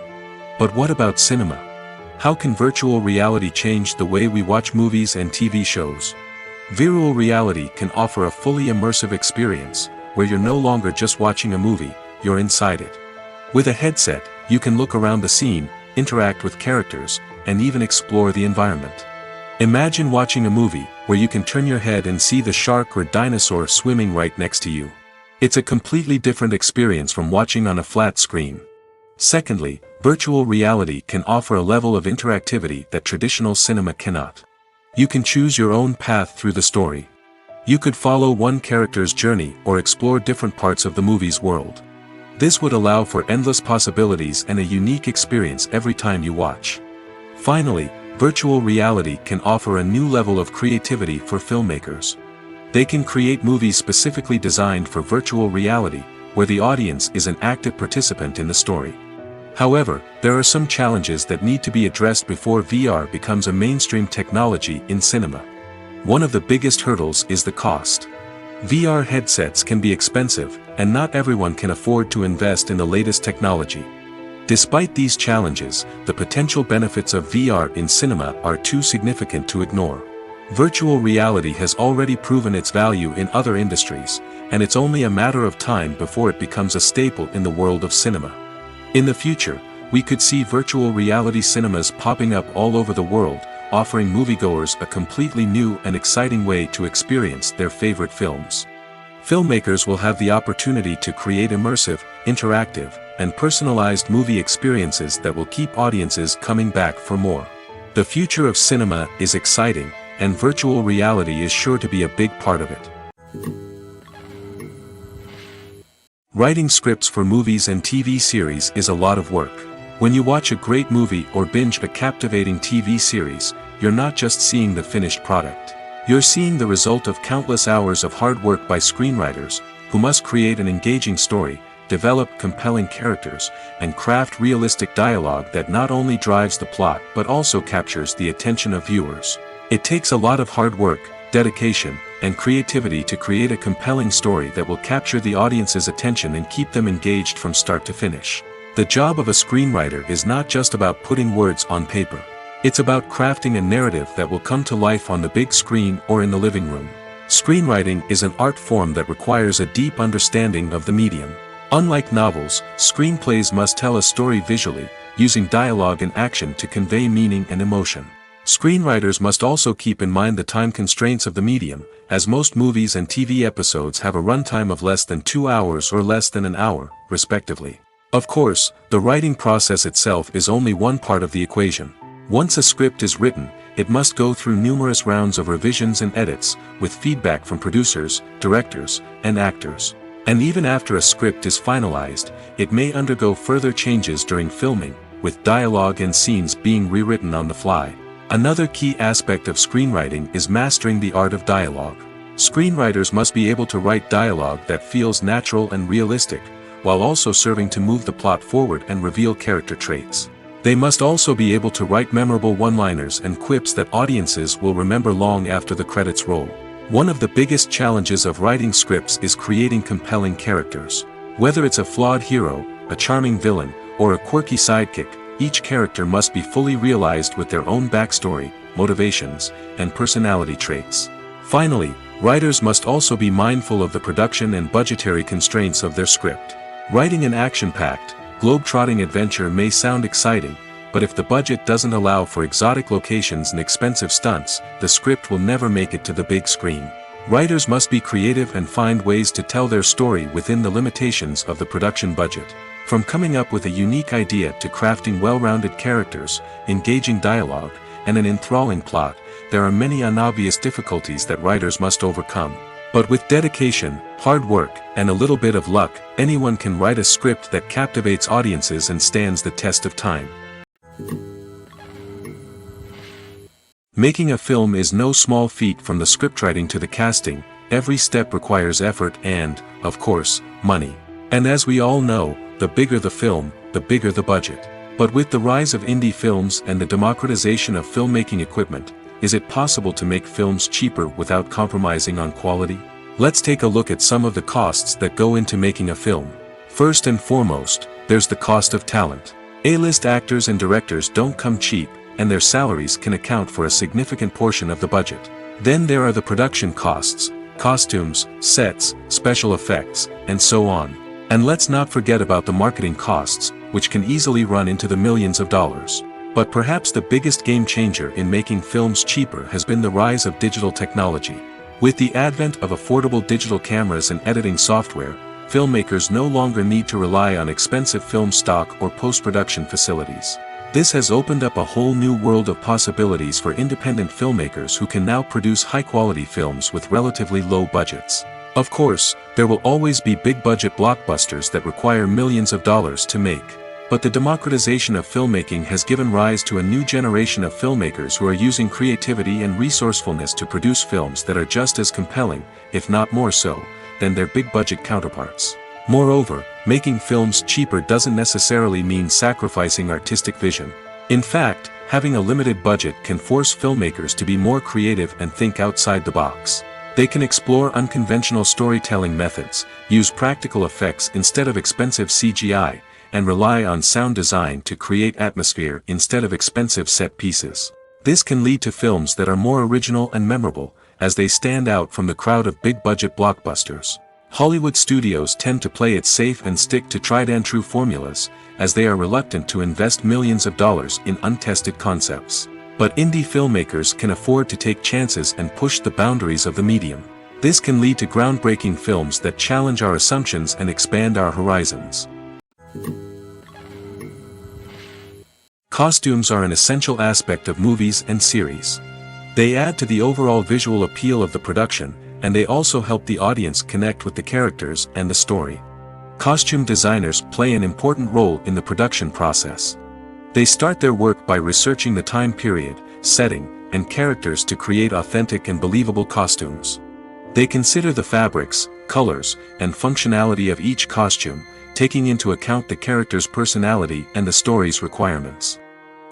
But what about cinema? How can virtual reality change the way we watch movies and TV shows? Virtual reality can offer a fully immersive experience, where you're no longer just watching a movie, you're inside it. With a headset, you can look around the scene, interact with characters, and even explore the environment. Imagine watching a movie where you can turn your head and see the shark or dinosaur swimming right next to you. It's a completely different experience from watching on a flat screen. Secondly, virtual reality can offer a level of interactivity that traditional cinema cannot. You can choose your own path through the story. You could follow one character's journey or explore different parts of the movie's world. This would allow for endless possibilities and a unique experience every time you watch. Finally, virtual reality can offer a new level of creativity for filmmakers. They can create movies specifically designed for virtual reality, where the audience is an active participant in the story. However, there are some challenges that need to be addressed before VR becomes a mainstream technology in cinema. One of the biggest hurdles is the cost. VR headsets can be expensive, and not everyone can afford to invest in the latest technology. Despite these challenges, the potential benefits of VR in cinema are too significant to ignore. Virtual reality has already proven its value in other industries, and it's only a matter of time before it becomes a staple in the world of cinema. In the future, we could see virtual reality cinemas popping up all over the world, offering moviegoers a completely new and exciting way to experience their favorite films. Filmmakers will have the opportunity to create immersive, interactive, and personalized movie experiences that will keep audiences coming back for more. The future of cinema is exciting, and virtual reality is sure to be a big part of it. Writing scripts for movies and TV series is a lot of work. When you watch a great movie or binge a captivating TV series, you're not just seeing the finished product. You're seeing the result of countless hours of hard work by screenwriters, who must create an engaging story, develop compelling characters, and craft realistic dialogue that not only drives the plot but also captures the attention of viewers. It takes a lot of hard work, dedication, and creativity to create a compelling story that will capture the audience's attention and keep them engaged from start to finish. The job of a screenwriter is not just about putting words on paper. It's about crafting a narrative that will come to life on the big screen or in the living room. Screenwriting is an art form that requires a deep understanding of the medium. Unlike novels, screenplays must tell a story visually, using dialogue and action to convey meaning and emotion. Screenwriters must also keep in mind the time constraints of the medium, as most movies and TV episodes have a runtime of less than 2 hours or less than an hour, respectively. Of course, the writing process itself is only one part of the equation. Once a script is written, it must go through numerous rounds of revisions and edits, with feedback from producers, directors, and actors. And even after a script is finalized, it may undergo further changes during filming, with dialogue and scenes being rewritten on the fly. Another key aspect of screenwriting is mastering the art of dialogue. Screenwriters must be able to write dialogue that feels natural and realistic, while also serving to move the plot forward and reveal character traits. They must also be able to write memorable one-liners and quips that audiences will remember long after the credits roll. One of the biggest challenges of writing scripts is creating compelling characters. Whether it's a flawed hero, a charming villain, or a quirky sidekick, each character must be fully realized with their own backstory, motivations, and personality traits. Finally, writers must also be mindful of the production and budgetary constraints of their script. Writing an action-packed, globe-trotting adventure may sound exciting, but if the budget doesn't allow for exotic locations and expensive stunts, the script will never make it to the big screen. Writers must be creative and find ways to tell their story within the limitations of the production budget. From coming up with a unique idea to crafting well-rounded characters, engaging dialogue, and an enthralling plot, there are many unobvious difficulties that writers must overcome. But with dedication, hard work, and a little bit of luck, anyone can write a script that captivates audiences and stands the test of time. Making a film is no small feat. From the scriptwriting to the casting, every step requires effort and, of course, money. And as we all know, the bigger the film, the bigger the budget. But with the rise of indie films and the democratization of filmmaking equipment, is it possible to make films cheaper without compromising on quality? Let's take a look at some of the costs that go into making a film. First and foremost, there's the cost of talent. A-list actors and directors don't come cheap, and their salaries can account for a significant portion of the budget. Then there are the production costs, costumes, sets, special effects, and so on. And let's not forget about the marketing costs, which can easily run into the millions of dollars. But perhaps the biggest game changer in making films cheaper has been the rise of digital technology. With the advent of affordable digital cameras and editing software, filmmakers no longer need to rely on expensive film stock or post-production facilities. This has opened up a whole new world of possibilities for independent filmmakers who can now produce high-quality films with relatively low budgets. Of course, there will always be big-budget blockbusters that require millions of dollars to make. But the democratization of filmmaking has given rise to a new generation of filmmakers who are using creativity and resourcefulness to produce films that are just as compelling, if not more so, than their big-budget counterparts. Moreover, making films cheaper doesn't necessarily mean sacrificing artistic vision. In fact, having a limited budget can force filmmakers to be more creative and think outside the box. They can explore unconventional storytelling methods, use practical effects instead of expensive CGI, and rely on sound design to create atmosphere instead of expensive set pieces. This can lead to films that are more original and memorable, as they stand out from the crowd of big-budget blockbusters. Hollywood studios tend to play it safe and stick to tried-and-true formulas, as they are reluctant to invest millions of dollars in untested concepts. But indie filmmakers can afford to take chances and push the boundaries of the medium. This can lead to groundbreaking films that challenge our assumptions and expand our horizons. Costumes are an essential aspect of movies and series. They add to the overall visual appeal of the production, and they also help the audience connect with the characters and the story. Costume designers play an important role in the production process. They start their work by researching the time period, setting, and characters to create authentic and believable costumes. They consider the fabrics, colors, and functionality of each costume, taking into account the character's personality and the story's requirements.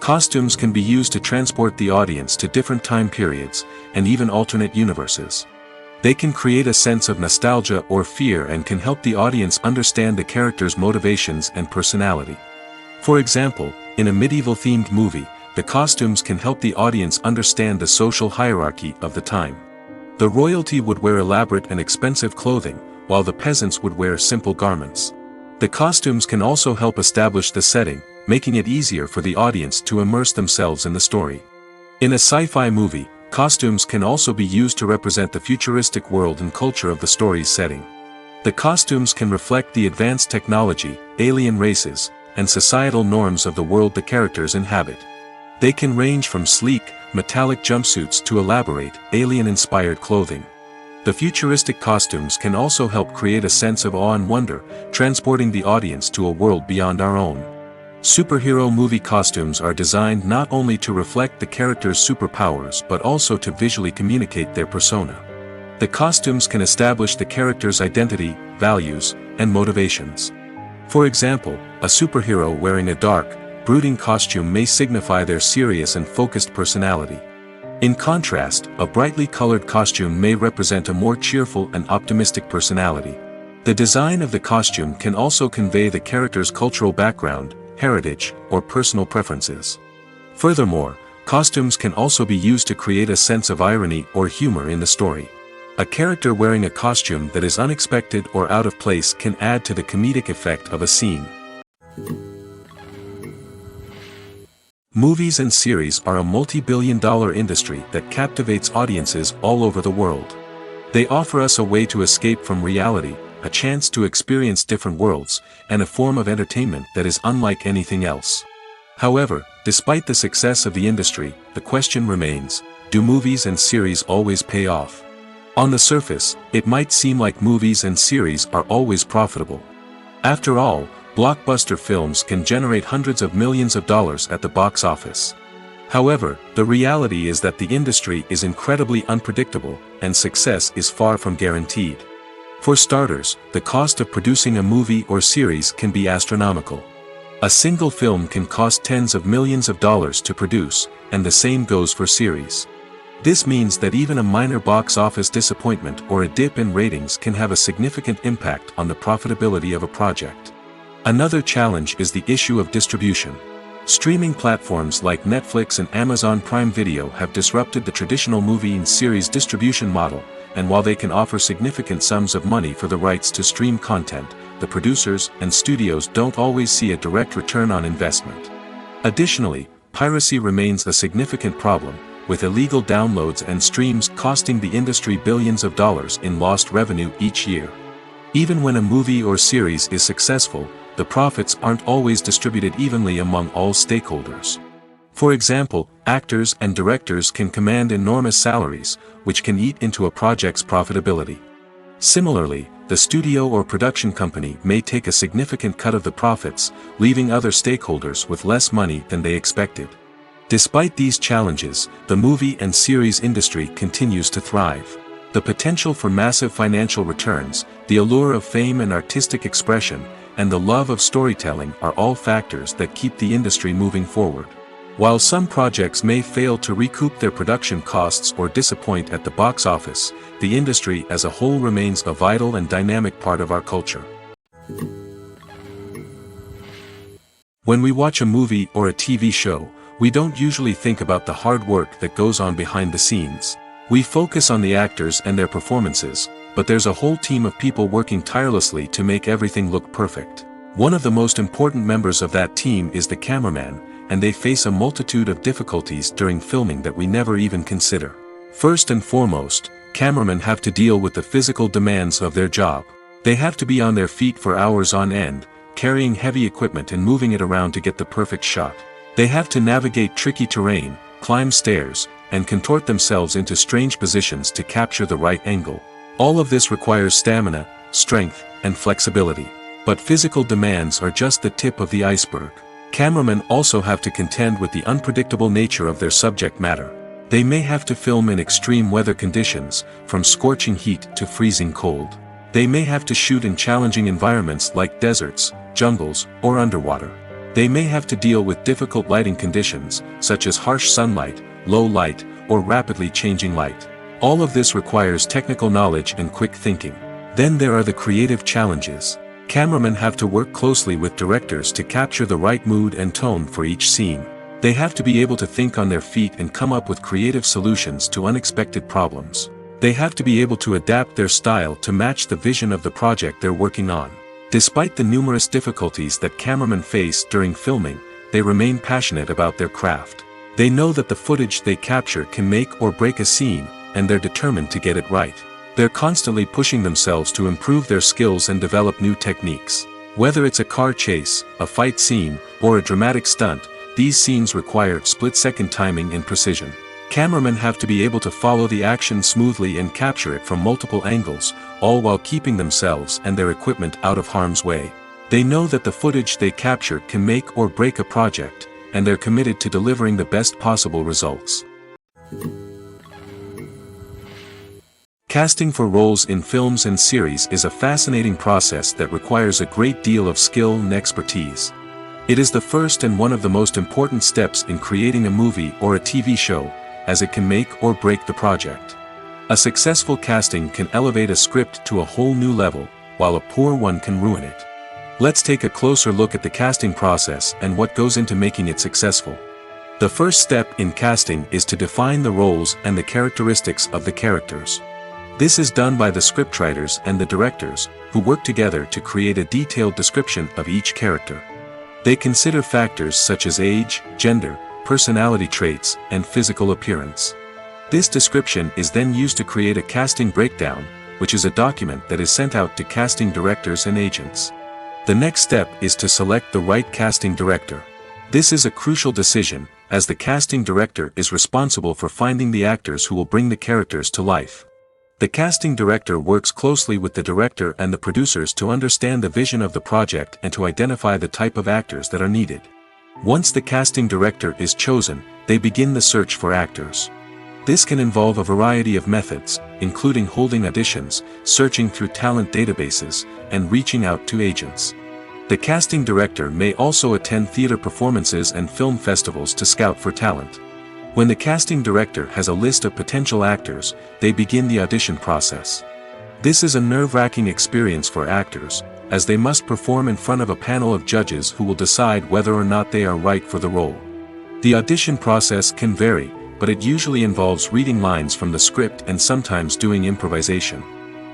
Costumes can be used to transport the audience to different time periods, and even alternate universes. They can create a sense of nostalgia or fear and can help the audience understand the character's motivations and personality. For example, in a medieval-themed movie, the costumes can help the audience understand the social hierarchy of the time. The royalty would wear elaborate and expensive clothing, while the peasants would wear simple garments. The costumes can also help establish the setting, making it easier for the audience to immerse themselves in the story. In a sci-fi movie, costumes can also be used to represent the futuristic world and culture of the story's setting. The costumes can reflect the advanced technology, alien races, and societal norms of the world the characters inhabit. They can range from sleek, metallic jumpsuits to elaborate, alien-inspired clothing. The futuristic costumes can also help create a sense of awe and wonder, transporting the audience to a world beyond our own. Superhero movie costumes are designed not only to reflect the character's superpowers but also to visually communicate their persona. The costumes can establish the character's identity, values, and motivations. For example, a superhero wearing a dark, brooding costume may signify their serious and focused personality. In contrast, a brightly colored costume may represent a more cheerful and optimistic personality. The design of the costume can also convey the character's cultural background, heritage, or personal preferences. Furthermore, costumes can also be used to create a sense of irony or humor in the story. A character wearing a costume that is unexpected or out of place can add to the comedic effect of a scene. Movies and series are a multi-billion-dollar industry that captivates audiences all over the world. They offer us a way to escape from reality, a chance to experience different worlds, and a form of entertainment that is unlike anything else. However, despite the success of the industry, the question remains, do movies and series always pay off? On the surface, it might seem like movies and series are always profitable. After all, blockbuster films can generate hundreds of millions of dollars at the box office. However, the reality is that the industry is incredibly unpredictable, and success is far from guaranteed. For starters, the cost of producing a movie or series can be astronomical. A single film can cost tens of millions of dollars to produce, and the same goes for series. This means that even a minor box office disappointment or a dip in ratings can have a significant impact on the profitability of a project. Another challenge is the issue of distribution. Streaming platforms like Netflix and Amazon Prime Video have disrupted the traditional movie and series distribution model, and while they can offer significant sums of money for the rights to stream content, the producers and studios don't always see a direct return on investment. Additionally, piracy remains a significant problem, with illegal downloads and streams costing the industry billions of dollars in lost revenue each year. Even when a movie or series is successful, the profits aren't always distributed evenly among all stakeholders. For example, actors and directors can command enormous salaries, which can eat into a project's profitability. Similarly, the studio or production company may take a significant cut of the profits, leaving other stakeholders with less money than they expected. Despite these challenges, the movie and series industry continues to thrive. The potential for massive financial returns, the allure of fame and artistic expression, and the love of storytelling are all factors that keep the industry moving forward. While some projects may fail to recoup their production costs or disappoint at the box office, the industry as a whole remains a vital and dynamic part of our culture. When we watch a movie or a TV show, we don't usually think about the hard work that goes on behind the scenes. We focus on the actors and their performances, but there's a whole team of people working tirelessly to make everything look perfect. One of the most important members of that team is the cameraman, and they face a multitude of difficulties during filming that we never even consider. First and foremost, cameramen have to deal with the physical demands of their job. They have to be on their feet for hours on end, carrying heavy equipment and moving it around to get the perfect shot. They have to navigate tricky terrain, climb stairs, and contort themselves into strange positions to capture the right angle. All of this requires stamina, strength, and flexibility. But physical demands are just the tip of the iceberg. Cameramen also have to contend with the unpredictable nature of their subject matter. They may have to film in extreme weather conditions, from scorching heat to freezing cold. They may have to shoot in challenging environments like deserts, jungles, or underwater. They may have to deal with difficult lighting conditions, such as harsh sunlight, low light, or rapidly changing light. All of this requires technical knowledge and quick thinking. Then there are the creative challenges. Cameramen have to work closely with directors to capture the right mood and tone for each scene. They have to be able to think on their feet and come up with creative solutions to unexpected problems. They have to be able to adapt their style to match the vision of the project they're working on. Despite the numerous difficulties that cameramen face during filming, they remain passionate about their craft. They know that the footage they capture can make or break a scene, and they're determined to get it right. They're constantly pushing themselves to improve their skills and develop new techniques. Whether it's a car chase, a fight scene, or a dramatic stunt, these scenes require split-second timing and precision. Cameramen have to be able to follow the action smoothly and capture it from multiple angles, all while keeping themselves and their equipment out of harm's way. They know that the footage they capture can make or break a project, and they're committed to delivering the best possible results. Casting for roles in films and series is a fascinating process that requires a great deal of skill and expertise. It is the first and one of the most important steps in creating a movie or a TV show, as it can make or break the project. A successful casting can elevate a script to a whole new level, while a poor one can ruin it. Let's take a closer look at the casting process and what goes into making it successful. The first step in casting is to define the roles and the characteristics of the characters. This is done by the scriptwriters and the directors, who work together to create a detailed description of each character. They consider factors such as age, gender, personality traits, and physical appearance. This description is then used to create a casting breakdown, which is a document that is sent out to casting directors and agents. The next step is to select the right casting director. This is a crucial decision, as the casting director is responsible for finding the actors who will bring the characters to life. The casting director works closely with the director and the producers to understand the vision of the project and to identify the type of actors that are needed. Once the casting director is chosen, they begin the search for actors. This can involve a variety of methods, including holding auditions, searching through talent databases, and reaching out to agents. The casting director may also attend theater performances and film festivals to scout for talent. When the casting director has a list of potential actors, they begin the audition process. This is a nerve-wracking experience for actors, as they must perform in front of a panel of judges who will decide whether or not they are right for the role. The audition process can vary, but it usually involves reading lines from the script and sometimes doing improvisation.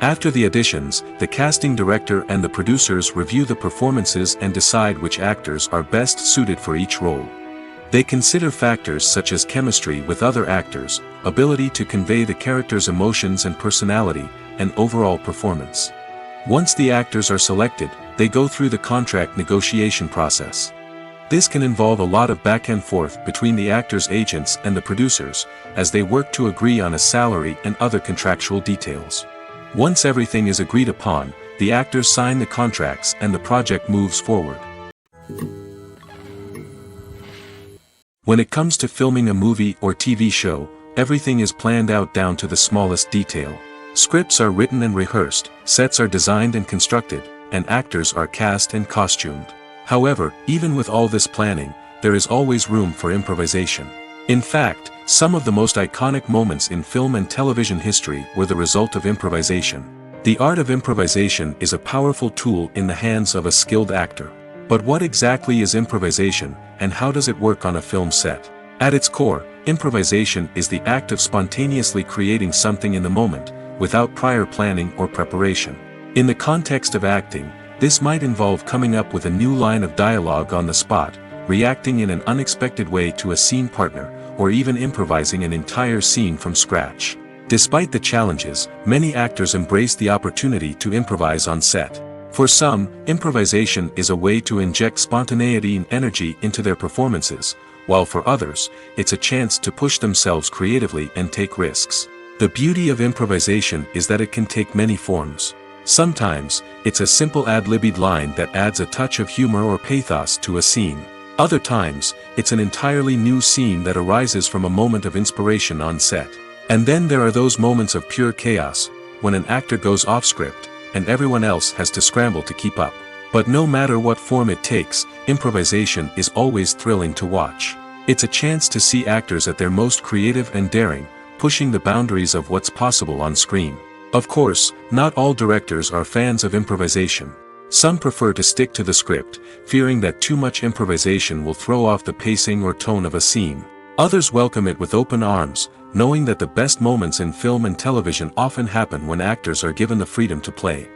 After the auditions, the casting director and the producers review the performances and decide which actors are best suited for each role. They consider factors such as chemistry with other actors, ability to convey the character's emotions and personality, and overall performance. Once the actors are selected, they go through the contract negotiation process. This can involve a lot of back and forth between the actors' agents and the producers, as they work to agree on a salary and other contractual details. Once everything is agreed upon, the actors sign the contracts and the project moves forward. When it comes to filming a movie or TV show, everything is planned out down to the smallest detail. Scripts are written and rehearsed, sets are designed and constructed, and actors are cast and costumed. However, even with all this planning, there is always room for improvisation. In fact, some of the most iconic moments in film and television history were the result of improvisation. The art of improvisation is a powerful tool in the hands of a skilled actor. But what exactly is improvisation, and how does it work on a film set? At its core, improvisation is the act of spontaneously creating something in the moment, without prior planning or preparation. In the context of acting, this might involve coming up with a new line of dialogue on the spot, reacting in an unexpected way to a scene partner, or even improvising an entire scene from scratch. Despite the challenges, many actors embrace the opportunity to improvise on set. For some, improvisation is a way to inject spontaneity and energy into their performances, while for others, it's a chance to push themselves creatively and take risks. The beauty of improvisation is that it can take many forms. Sometimes, it's a simple ad-libbed line that adds a touch of humor or pathos to a scene. Other times, it's an entirely new scene that arises from a moment of inspiration on set. And then there are those moments of pure chaos, when an actor goes off script, and everyone else has to scramble to keep up. But no matter what form it takes, improvisation is always thrilling to watch. It's a chance to see actors at their most creative and daring, pushing the boundaries of what's possible on screen. Of course, not all directors are fans of improvisation. Some prefer to stick to the script, fearing that too much improvisation will throw off the pacing or tone of a scene. Others welcome it with open arms, knowing that the best moments in film and television often happen when actors are given the freedom to play.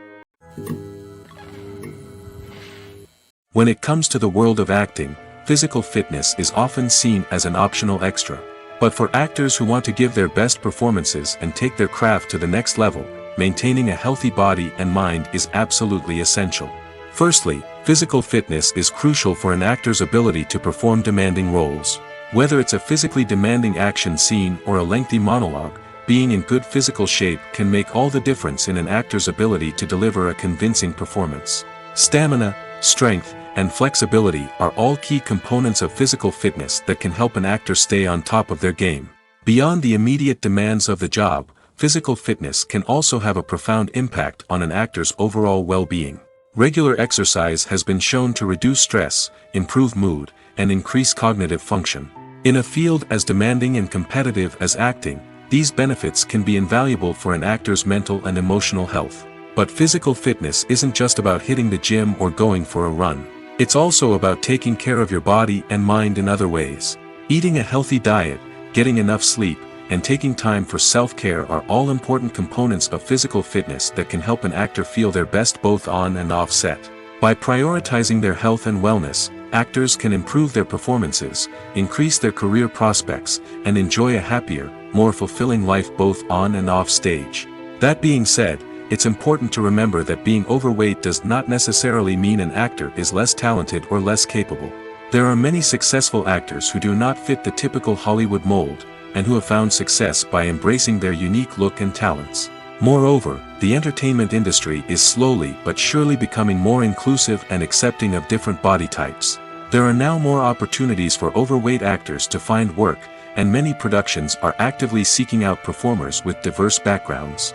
When it comes to the world of acting, physical fitness is often seen as an optional extra. But for actors who want to give their best performances and take their craft to the next level, maintaining a healthy body and mind is absolutely essential. Firstly, physical fitness is crucial for an actor's ability to perform demanding roles. Whether it's a physically demanding action scene or a lengthy monologue, being in good physical shape can make all the difference in an actor's ability to deliver a convincing performance. Stamina, strength, and flexibility are all key components of physical fitness that can help an actor stay on top of their game. Beyond the immediate demands of the job, physical fitness can also have a profound impact on an actor's overall well-being. Regular exercise has been shown to reduce stress, improve mood, and increase cognitive function. In a field as demanding and competitive as acting, these benefits can be invaluable for an actor's mental and emotional health. But physical fitness isn't just about hitting the gym or going for a run. It's also about taking care of your body and mind in other ways. Eating a healthy diet, getting enough sleep, and taking time for self-care are all important components of physical fitness that can help an actor feel their best both on and off set. By prioritizing their health and wellness, actors can improve their performances, increase their career prospects, and enjoy a happier, more fulfilling life both on and off stage. That being said, it's important to remember that being overweight does not necessarily mean an actor is less talented or less capable. There are many successful actors who do not fit the typical Hollywood mold, and who have found success by embracing their unique look and talents. Moreover, the entertainment industry is slowly but surely becoming more inclusive and accepting of different body types. There are now more opportunities for overweight actors to find work, and many productions are actively seeking out performers with diverse backgrounds.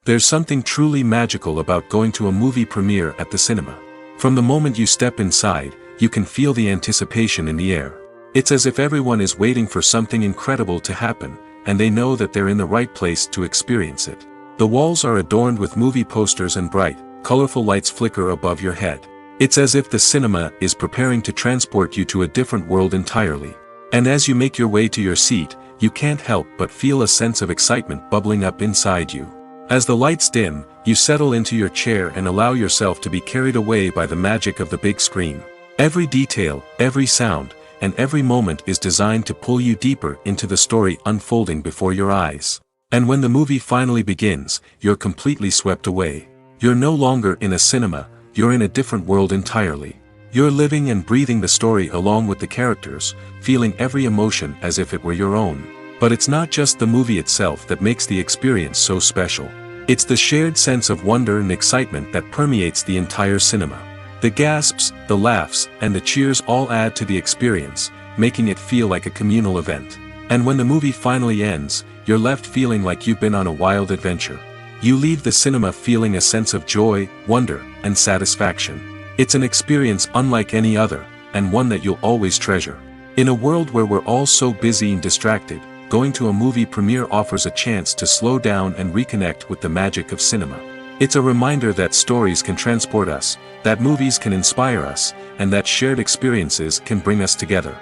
There's something truly magical about going to a movie premiere at the cinema. From the moment you step inside, you can feel the anticipation in the air. It's as if everyone is waiting for something incredible to happen, and they know that they're in the right place to experience it. The walls are adorned with movie posters and bright, colorful lights flicker above your head. It's as if the cinema is preparing to transport you to a different world entirely. And as you make your way to your seat, you can't help but feel a sense of excitement bubbling up inside you. As the lights dim, you settle into your chair and allow yourself to be carried away by the magic of the big screen. Every detail, every sound, and every moment is designed to pull you deeper into the story unfolding before your eyes. And when the movie finally begins, you're completely swept away. You're no longer in a cinema, you're in a different world entirely. You're living and breathing the story along with the characters, feeling every emotion as if it were your own. But it's not just the movie itself that makes the experience so special. It's the shared sense of wonder and excitement that permeates the entire cinema. The gasps, the laughs, and the cheers all add to the experience, making it feel like a communal event. And when the movie finally ends, you're left feeling like you've been on a wild adventure. You leave the cinema feeling a sense of joy, wonder, and satisfaction. It's an experience unlike any other, and one that you'll always treasure. In a world where we're all so busy and distracted, going to a movie premiere offers a chance to slow down and reconnect with the magic of cinema. It's a reminder that stories can transport us, that movies can inspire us, and that shared experiences can bring us together.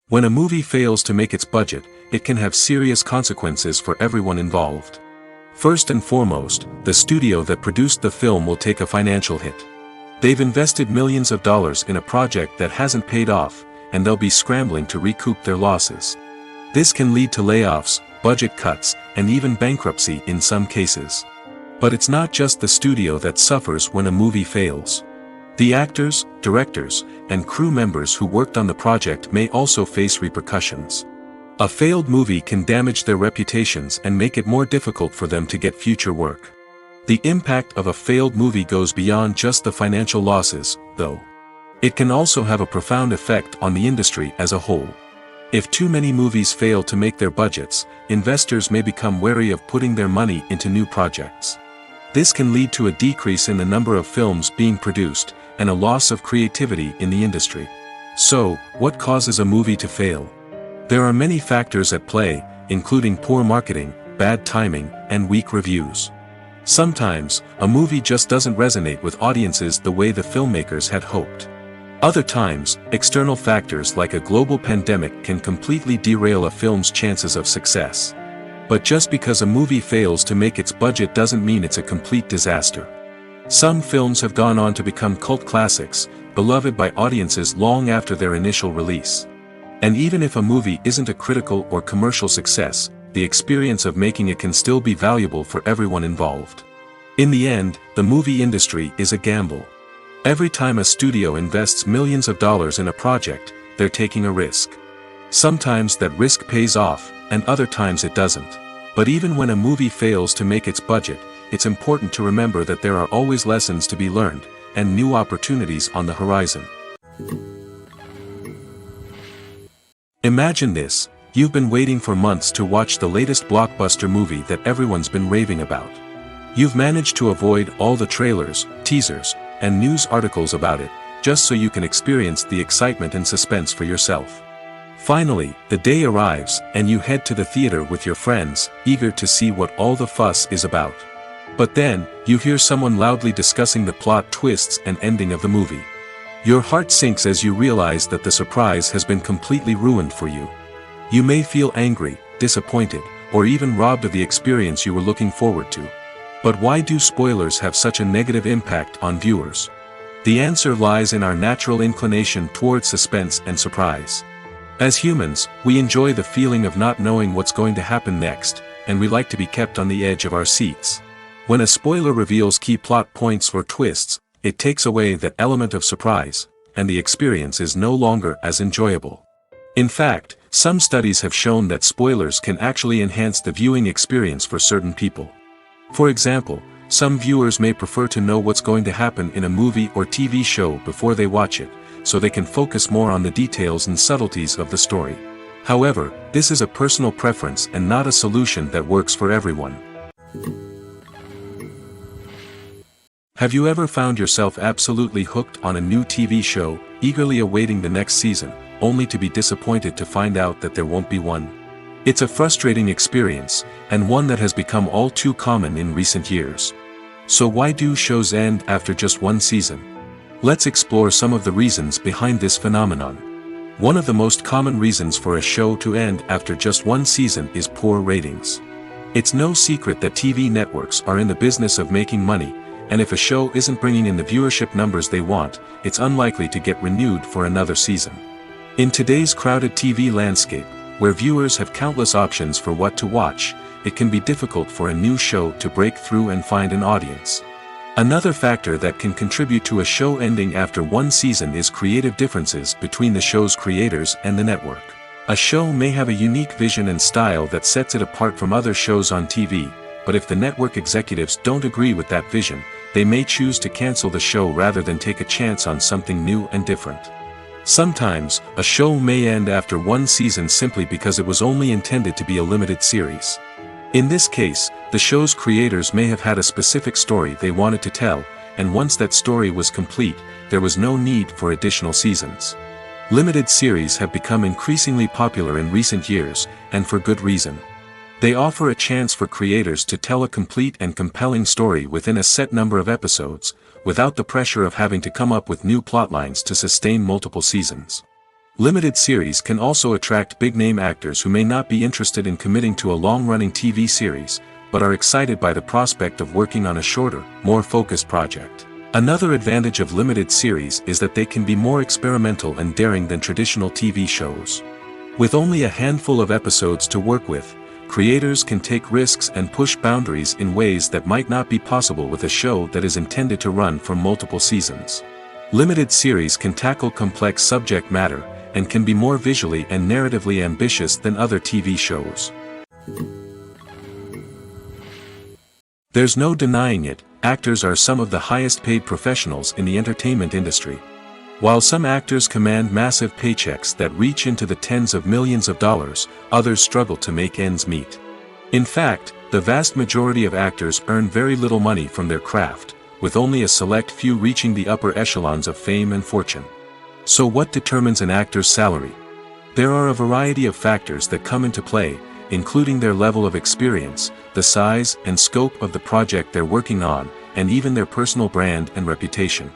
When a movie fails to make its budget, it can have serious consequences for everyone involved. First and foremost, the studio that produced the film will take a financial hit. They've invested millions of dollars in a project that hasn't paid off, and they'll be scrambling to recoup their losses. This can lead to layoffs, budget cuts, and even bankruptcy in some cases. But it's not just the studio that suffers when a movie fails. The actors, directors, and crew members who worked on the project may also face repercussions. A failed movie can damage their reputations and make it more difficult for them to get future work. The impact of a failed movie goes beyond just the financial losses, though. It can also have a profound effect on the industry as a whole. If too many movies fail to make their budgets, investors may become wary of putting their money into new projects. This can lead to a decrease in the number of films being produced, and a loss of creativity in the industry. So, what causes a movie to fail? There are many factors at play, including poor marketing, bad timing, and weak reviews. Sometimes, a movie just doesn't resonate with audiences the way the filmmakers had hoped. Other times, external factors like a global pandemic can completely derail a film's chances of success. But just because a movie fails to make its budget doesn't mean it's a complete disaster. Some films have gone on to become cult classics, beloved by audiences long after their initial release. And even if a movie isn't a critical or commercial success, the experience of making it can still be valuable for everyone involved. In the end, the movie industry is a gamble. Every time a studio invests millions of dollars in a project, they're taking a risk. Sometimes that risk pays off, and other times it doesn't. But even when a movie fails to make its budget, it's important to remember that there are always lessons to be learned, and new opportunities on the horizon. Imagine this: you've been waiting for months to watch the latest blockbuster movie that everyone's been raving about. You've managed to avoid all the trailers, teasers, and news articles about it, just so you can experience the excitement and suspense for yourself. Finally, the day arrives, and you head to the theater with your friends, eager to see what all the fuss is about. But then, you hear someone loudly discussing the plot twists and ending of the movie. Your heart sinks as you realize that the surprise has been completely ruined for you. You may feel angry, disappointed, or even robbed of the experience you were looking forward to. But why do spoilers have such a negative impact on viewers? The answer lies in our natural inclination toward suspense and surprise. As humans, we enjoy the feeling of not knowing what's going to happen next, and we like to be kept on the edge of our seats. When a spoiler reveals key plot points or twists, it takes away that element of surprise, and the experience is no longer as enjoyable. In fact, some studies have shown that spoilers can actually enhance the viewing experience for certain people. For example, some viewers may prefer to know what's going to happen in a movie or TV show before they watch it, so they can focus more on the details and subtleties of the story. However, this is a personal preference and not a solution that works for everyone. Have you ever found yourself absolutely hooked on a new TV show, eagerly awaiting the next season, only to be disappointed to find out that there won't be one? It's a frustrating experience, and one that has become all too common in recent years. So why do shows end after just one season? Let's explore some of the reasons behind this phenomenon. One of the most common reasons for a show to end after just one season is poor ratings. It's no secret that TV networks are in the business of making money, and if a show isn't bringing in the viewership numbers they want, it's unlikely to get renewed for another season. In today's crowded TV landscape, where viewers have countless options for what to watch, it can be difficult for a new show to break through and find an audience. Another factor that can contribute to a show ending after one season is creative differences between the show's creators and the network. A show may have a unique vision and style that sets it apart from other shows on TV, but if the network executives don't agree with that vision, they may choose to cancel the show rather than take a chance on something new and different. Sometimes, a show may end after one season simply because it was only intended to be a limited series. In this case, the show's creators may have had a specific story they wanted to tell, and once that story was complete, there was no need for additional seasons. Limited series have become increasingly popular in recent years, and for good reason. They offer a chance for creators to tell a complete and compelling story within a set number of episodes, without the pressure of having to come up with new plotlines to sustain multiple seasons. Limited series can also attract big-name actors who may not be interested in committing to a long-running TV series, but are excited by the prospect of working on a shorter, more focused project. Another advantage of limited series is that they can be more experimental and daring than traditional TV shows. With only a handful of episodes to work with, creators can take risks and push boundaries in ways that might not be possible with a show that is intended to run for multiple seasons. Limited series can tackle complex subject matter, and can be more visually and narratively ambitious than other TV shows. There's no denying it, actors are some of the highest paid professionals in the entertainment industry. While some actors command massive paychecks that reach into the tens of millions of dollars, others struggle to make ends meet. In fact, the vast majority of actors earn very little money from their craft, with only a select few reaching the upper echelons of fame and fortune. So what determines an actor's salary? There are a variety of factors that come into play, including their level of experience, the size and scope of the project they're working on, and even their personal brand and reputation.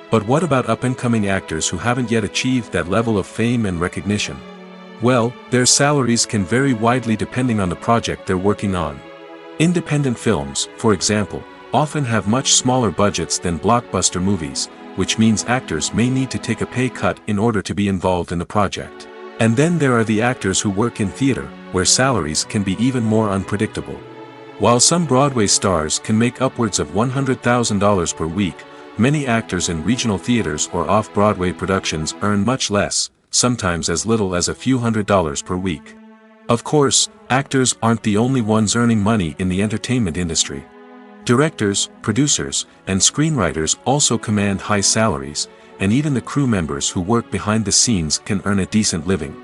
But what about up-and-coming actors who haven't yet achieved that level of fame and recognition? Well, their salaries can vary widely depending on the project they're working on. Independent films, for example, often have much smaller budgets than blockbuster movies, which means actors may need to take a pay cut in order to be involved in the project. And then there are the actors who work in theater, where salaries can be even more unpredictable. While some Broadway stars can make upwards of $100,000 per week, many actors in regional theaters or off-Broadway productions earn much less, sometimes as little as a few $100s per week. Of course, actors aren't the only ones earning money in the entertainment industry. Directors, producers, and screenwriters also command high salaries, and even the crew members who work behind the scenes can earn a decent living.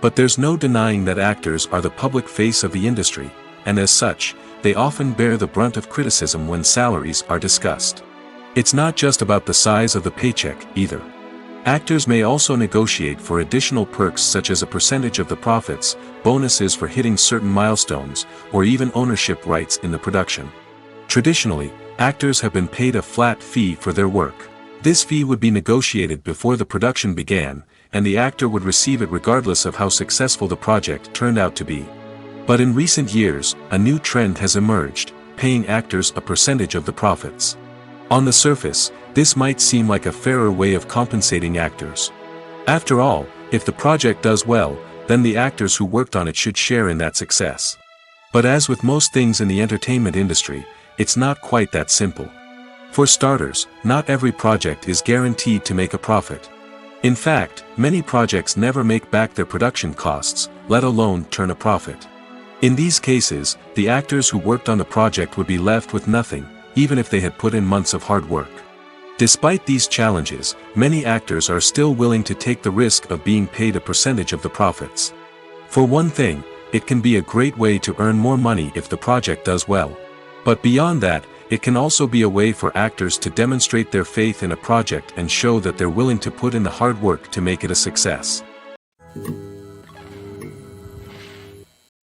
But there's no denying that actors are the public face of the industry, and as such, they often bear the brunt of criticism when salaries are discussed. It's not just about the size of the paycheck, either. Actors may also negotiate for additional perks such as a percentage of the profits, bonuses for hitting certain milestones, or even ownership rights in the production. Traditionally, actors have been paid a flat fee for their work. This fee would be negotiated before the production began, and the actor would receive it regardless of how successful the project turned out to be. But in recent years, a new trend has emerged, paying actors a percentage of the profits. On the surface, this might seem like a fairer way of compensating actors. After all, if the project does well, then the actors who worked on it should share in that success. But as with most things in the entertainment industry, it's not quite that simple. For starters, not every project is guaranteed to make a profit. In fact, many projects never make back their production costs, let alone turn a profit. In these cases, the actors who worked on the project would be left with nothing, even if they had put in months of hard work. Despite these challenges, many actors are still willing to take the risk of being paid a percentage of the profits. For one thing, it can be a great way to earn more money if the project does well. But beyond that, it can also be a way for actors to demonstrate their faith in a project and show that they're willing to put in the hard work to make it a success.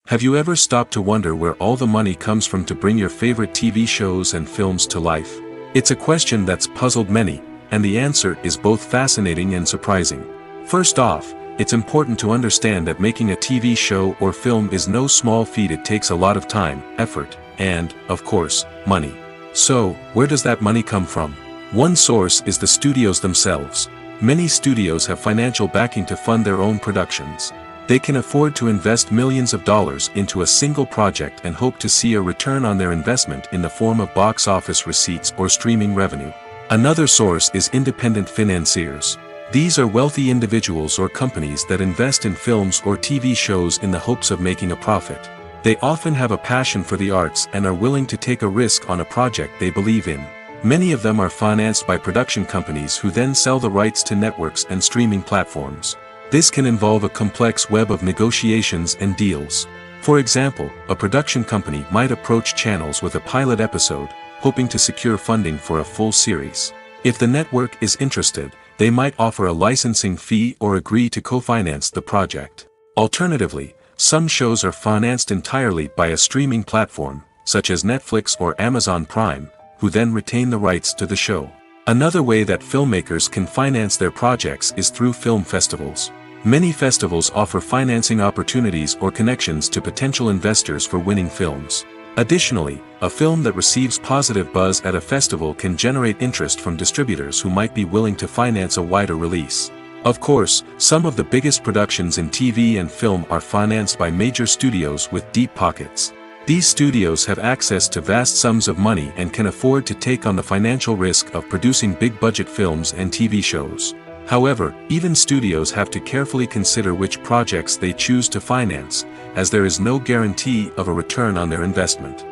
Have you ever stopped to wonder where all the money comes from to bring your favorite TV shows and films to life? It's a question that's puzzled many, and the answer is both fascinating and surprising. First off, it's important to understand that making a TV show or film is no small feat. It takes a lot of time, effort, and, of course, money. So, where does that money come from? One source is the studios themselves. Many studios have financial backing to fund their own productions. They can afford to invest millions of dollars into a single project and hope to see a return on their investment in the form of box office receipts or streaming revenue. Another source is independent financiers. These are wealthy individuals or companies that invest in films or TV shows in the hopes of making a profit. They often have a passion for the arts and are willing to take a risk on a project they believe in. Many of them are financed by production companies who then sell the rights to networks and streaming platforms. This can involve a complex web of negotiations and deals. For example, a production company might approach channels with a pilot episode, hoping to secure funding for a full series. If the network is interested, they might offer a licensing fee or agree to co-finance the project. Alternatively, some shows are financed entirely by a streaming platform, such as Netflix or Amazon Prime, who then retain the rights to the show. Another way that filmmakers can finance their projects is through film festivals. Many festivals offer financing opportunities or connections to potential investors for winning films. Additionally, a film that receives positive buzz at a festival can generate interest from distributors who might be willing to finance a wider release. Of course, some of the biggest productions in TV and film are financed by major studios with deep pockets. These studios have access to vast sums of money and can afford to take on the financial risk of producing big-budget films and TV shows. However, even studios have to carefully consider which projects they choose to finance, as there is no guarantee of a return on their investment.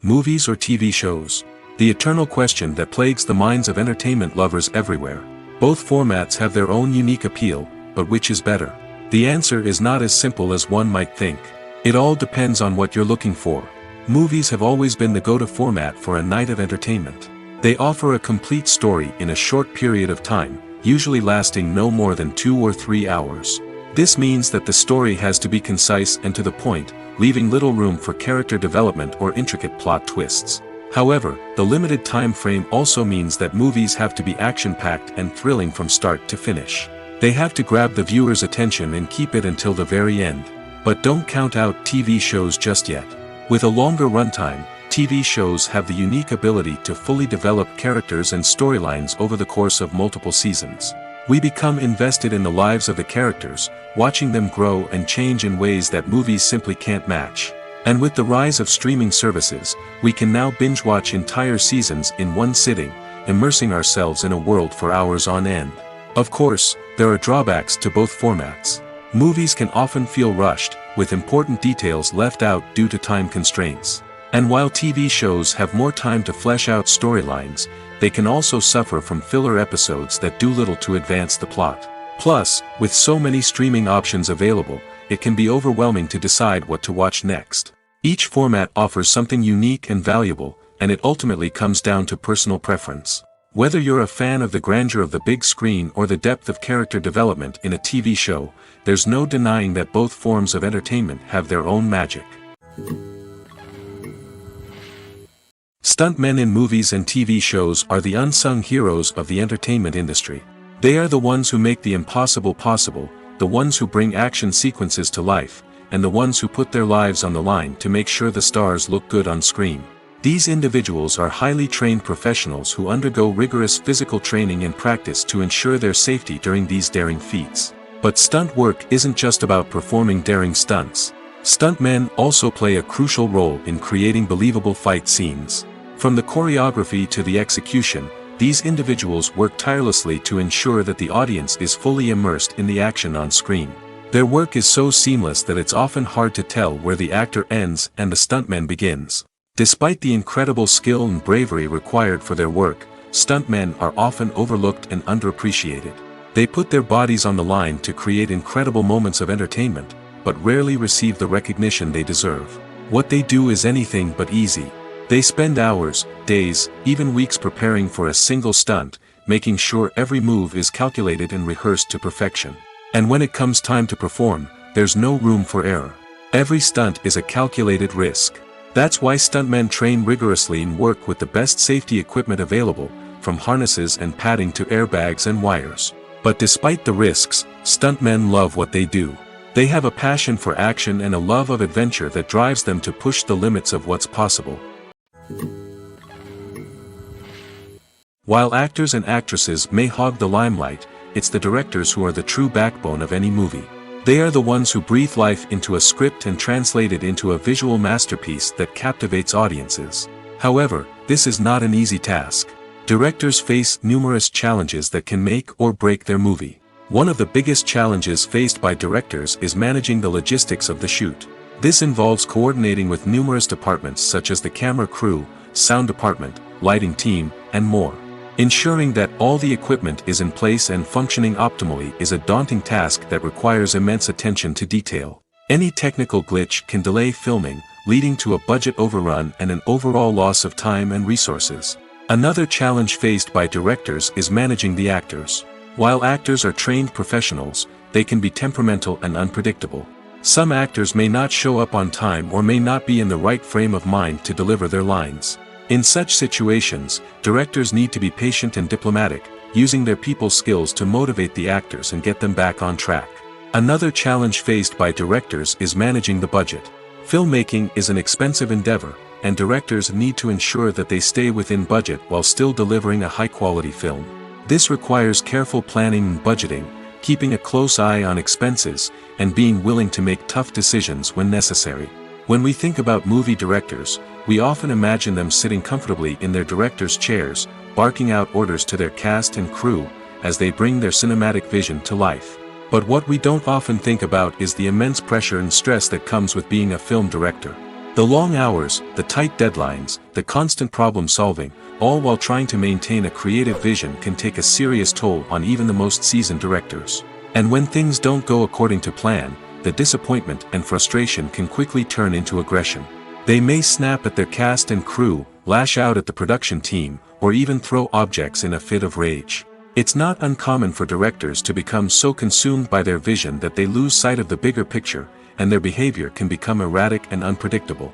Movies or TV shows? The eternal question that plagues the minds of entertainment lovers everywhere. Both formats have their own unique appeal, but which is better? The answer is not as simple as one might think. It all depends on what you're looking for. Movies have always been the go-to format for a night of entertainment. They offer a complete story in a short period of time, usually lasting no more than 2 or 3 hours. This means that the story has to be concise and to the point, leaving little room for character development or intricate plot twists. However, the limited time frame also means that movies have to be action-packed and thrilling from start to finish. They have to grab the viewer's attention and keep it until the very end. But don't count out TV shows just yet. With a longer runtime, TV shows have the unique ability to fully develop characters and storylines over the course of multiple seasons. We become invested in the lives of the characters, watching them grow and change in ways that movies simply can't match. And with the rise of streaming services, we can now binge-watch entire seasons in one sitting, immersing ourselves in a world for hours on end. Of course, there are drawbacks to both formats. Movies can often feel rushed, with important details left out due to time constraints. And while TV shows have more time to flesh out storylines, they can also suffer from filler episodes that do little to advance the plot. Plus, with so many streaming options available, it can be overwhelming to decide what to watch next. Each format offers something unique and valuable, and it ultimately comes down to personal preference. Whether you're a fan of the grandeur of the big screen or the depth of character development in a TV show, there's no denying that both forms of entertainment have their own magic. Stuntmen in movies and TV shows are the unsung heroes of the entertainment industry. They are the ones who make the impossible possible, the ones who bring action sequences to life, and the ones who put their lives on the line to make sure the stars look good on screen. These individuals are highly trained professionals who undergo rigorous physical training and practice to ensure their safety during these daring feats. But stunt work isn't just about performing daring stunts. Stuntmen also play a crucial role in creating believable fight scenes. From the choreography to the execution, these individuals work tirelessly to ensure that the audience is fully immersed in the action on screen. Their work is so seamless that it's often hard to tell where the actor ends and the stuntman begins. Despite the incredible skill and bravery required for their work, stuntmen are often overlooked and underappreciated. They put their bodies on the line to create incredible moments of entertainment, but rarely receive the recognition they deserve. What they do is anything but easy. They spend hours, days, even weeks preparing for a single stunt, making sure every move is calculated and rehearsed to perfection. And when it comes time to perform, there's no room for error. Every stunt is a calculated risk. That's why stuntmen train rigorously and work with the best safety equipment available, from harnesses and padding to airbags and wires. But despite the risks, stuntmen love what they do. They have a passion for action and a love of adventure that drives them to push the limits of what's possible. While actors and actresses may hog the limelight, it's the directors who are the true backbone of any movie. They are the ones who breathe life into a script and translate it into a visual masterpiece that captivates audiences. However, this is not an easy task. Directors face numerous challenges that can make or break their movie. One of the biggest challenges faced by directors is managing the logistics of the shoot. This involves coordinating with numerous departments such as the camera crew, sound department, lighting team, and more. Ensuring that all the equipment is in place and functioning optimally is a daunting task that requires immense attention to detail. Any technical glitch can delay filming, leading to a budget overrun and an overall loss of time and resources. Another challenge faced by directors is managing the actors. While actors are trained professionals, they can be temperamental and unpredictable. Some actors may not show up on time or may not be in the right frame of mind to deliver their lines. In such situations, directors need to be patient and diplomatic, using their people skills to motivate the actors and get them back on track. Another challenge faced by directors is managing the budget. Filmmaking is an expensive endeavor, and directors need to ensure that they stay within budget while still delivering a high-quality film. This requires careful planning and budgeting, keeping a close eye on expenses, and being willing to make tough decisions when necessary. When we think about movie directors, we often imagine them sitting comfortably in their director's chairs, barking out orders to their cast and crew, as they bring their cinematic vision to life. But what we don't often think about is the immense pressure and stress that comes with being a film director. The long hours, the tight deadlines, the constant problem solving, all while trying to maintain a creative vision can take a serious toll on even the most seasoned directors. And when things don't go according to plan, the disappointment and frustration can quickly turn into aggression. They may snap at their cast and crew, lash out at the production team, or even throw objects in a fit of rage. It's not uncommon for directors to become so consumed by their vision that they lose sight of the bigger picture, and their behavior can become erratic and unpredictable.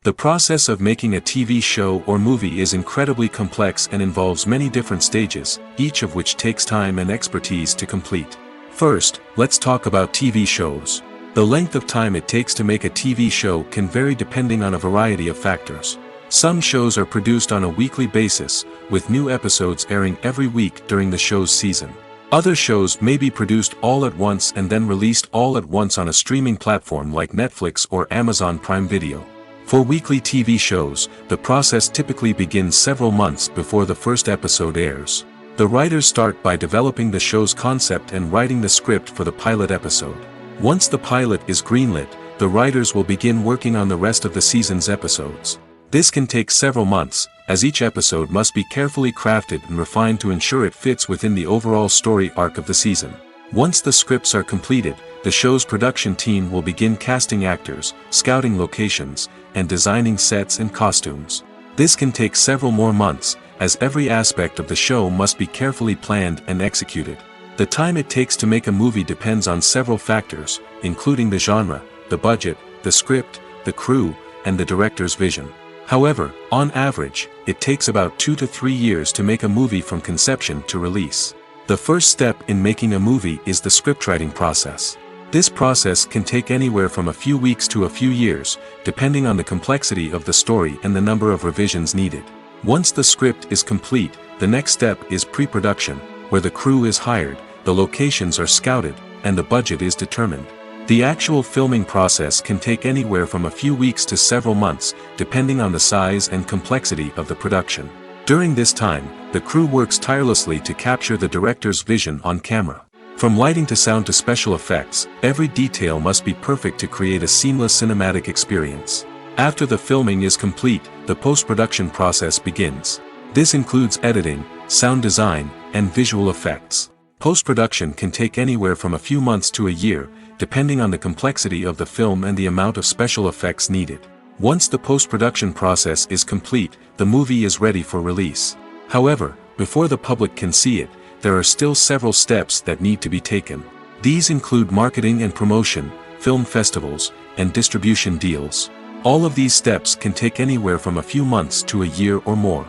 The process of making a TV show or movie is incredibly complex and involves many different stages, each of which takes time and expertise to complete. First, let's talk about TV shows. The length of time it takes to make a TV show can vary depending on a variety of factors. Some shows are produced on a weekly basis, with new episodes airing every week during the show's season. Other shows may be produced all at once and then released all at once on a streaming platform like Netflix or Amazon Prime Video. For weekly TV shows, the process typically begins several months before the first episode airs. The writers start by developing the show's concept and writing the script for the pilot episode. Once the pilot is greenlit, the writers will begin working on the rest of the season's episodes. This can take several months, as each episode must be carefully crafted and refined to ensure it fits within the overall story arc of the season. Once the scripts are completed, the show's production team will begin casting actors, scouting locations, and designing sets and costumes. This can take several more months, as every aspect of the show must be carefully planned and executed. The time it takes to make a movie depends on several factors, including the genre, the budget, the script, the crew, and the director's vision. However, on average, it takes about 2 to 3 years to make a movie from conception to release. The first step in making a movie is the scriptwriting process. This process can take anywhere from a few weeks to a few years, depending on the complexity of the story and the number of revisions needed. Once the script is complete, the next step is pre-production, where the crew is hired, the locations are scouted, and the budget is determined. The actual filming process can take anywhere from a few weeks to several months, depending on the size and complexity of the production. During this time, the crew works tirelessly to capture the director's vision on camera. From lighting to sound to special effects, every detail must be perfect to create a seamless cinematic experience. After the filming is complete, the post-production process begins. This includes editing, sound design, and visual effects. Post-production can take anywhere from a few months to a year, depending on the complexity of the film and the amount of special effects needed. Once the post-production process is complete, the movie is ready for release. However, before the public can see it, there are still several steps that need to be taken. These include marketing and promotion, film festivals, and distribution deals. All of these steps can take anywhere from a few months to a year or more.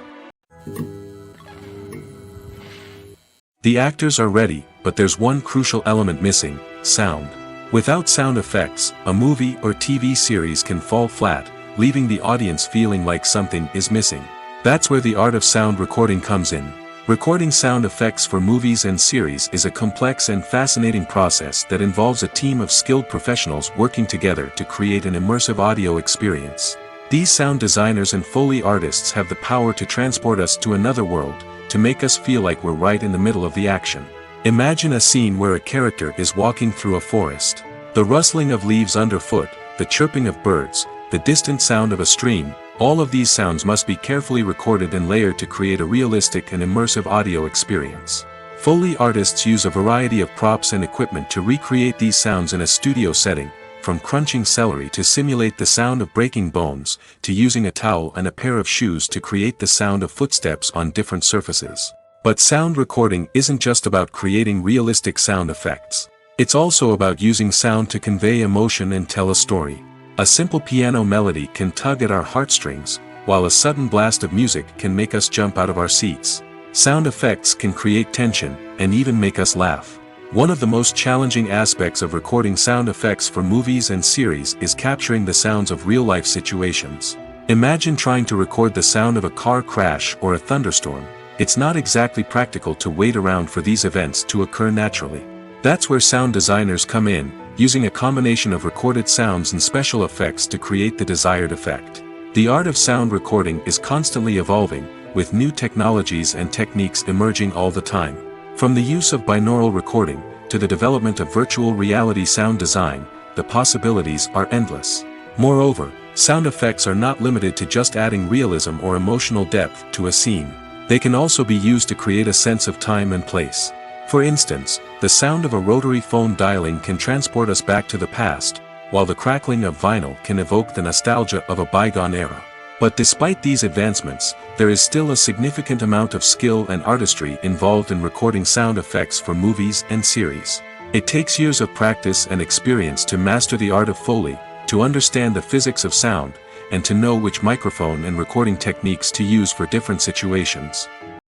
The actors are ready, but there's one crucial element missing: sound. Without sound effects, a movie or TV series can fall flat, leaving the audience feeling like something is missing. That's where the art of sound recording comes in. Recording sound effects for movies and series is a complex and fascinating process that involves a team of skilled professionals working together to create an immersive audio experience. These sound designers and Foley artists have the power to transport us to another world, to make us feel like we're right in the middle of the action. Imagine a scene where a character is walking through a forest. The rustling of leaves underfoot, the chirping of birds, the distant sound of a stream, all of these sounds must be carefully recorded and layered to create a realistic and immersive audio experience. Foley artists use a variety of props and equipment to recreate these sounds in a studio setting, from crunching celery to simulate the sound of breaking bones, to using a towel and a pair of shoes to create the sound of footsteps on different surfaces. But sound recording isn't just about creating realistic sound effects. It's also about using sound to convey emotion and tell a story. A simple piano melody can tug at our heartstrings, while a sudden blast of music can make us jump out of our seats. Sound effects can create tension, and even make us laugh. One of the most challenging aspects of recording sound effects for movies and series is capturing the sounds of real-life situations. Imagine trying to record the sound of a car crash or a thunderstorm. It's not exactly practical to wait around for these events to occur naturally. That's where sound designers come in, using a combination of recorded sounds and special effects to create the desired effect. The art of sound recording is constantly evolving, with new technologies and techniques emerging all the time. From the use of binaural recording, to the development of virtual reality sound design, the possibilities are endless. Moreover, sound effects are not limited to just adding realism or emotional depth to a scene. They can also be used to create a sense of time and place. For instance, the sound of a rotary phone dialing can transport us back to the past, while the crackling of vinyl can evoke the nostalgia of a bygone era. But despite these advancements, there is still a significant amount of skill and artistry involved in recording sound effects for movies and series. It takes years of practice and experience to master the art of Foley, to understand the physics of sound, and to know which microphone and recording techniques to use for different situations.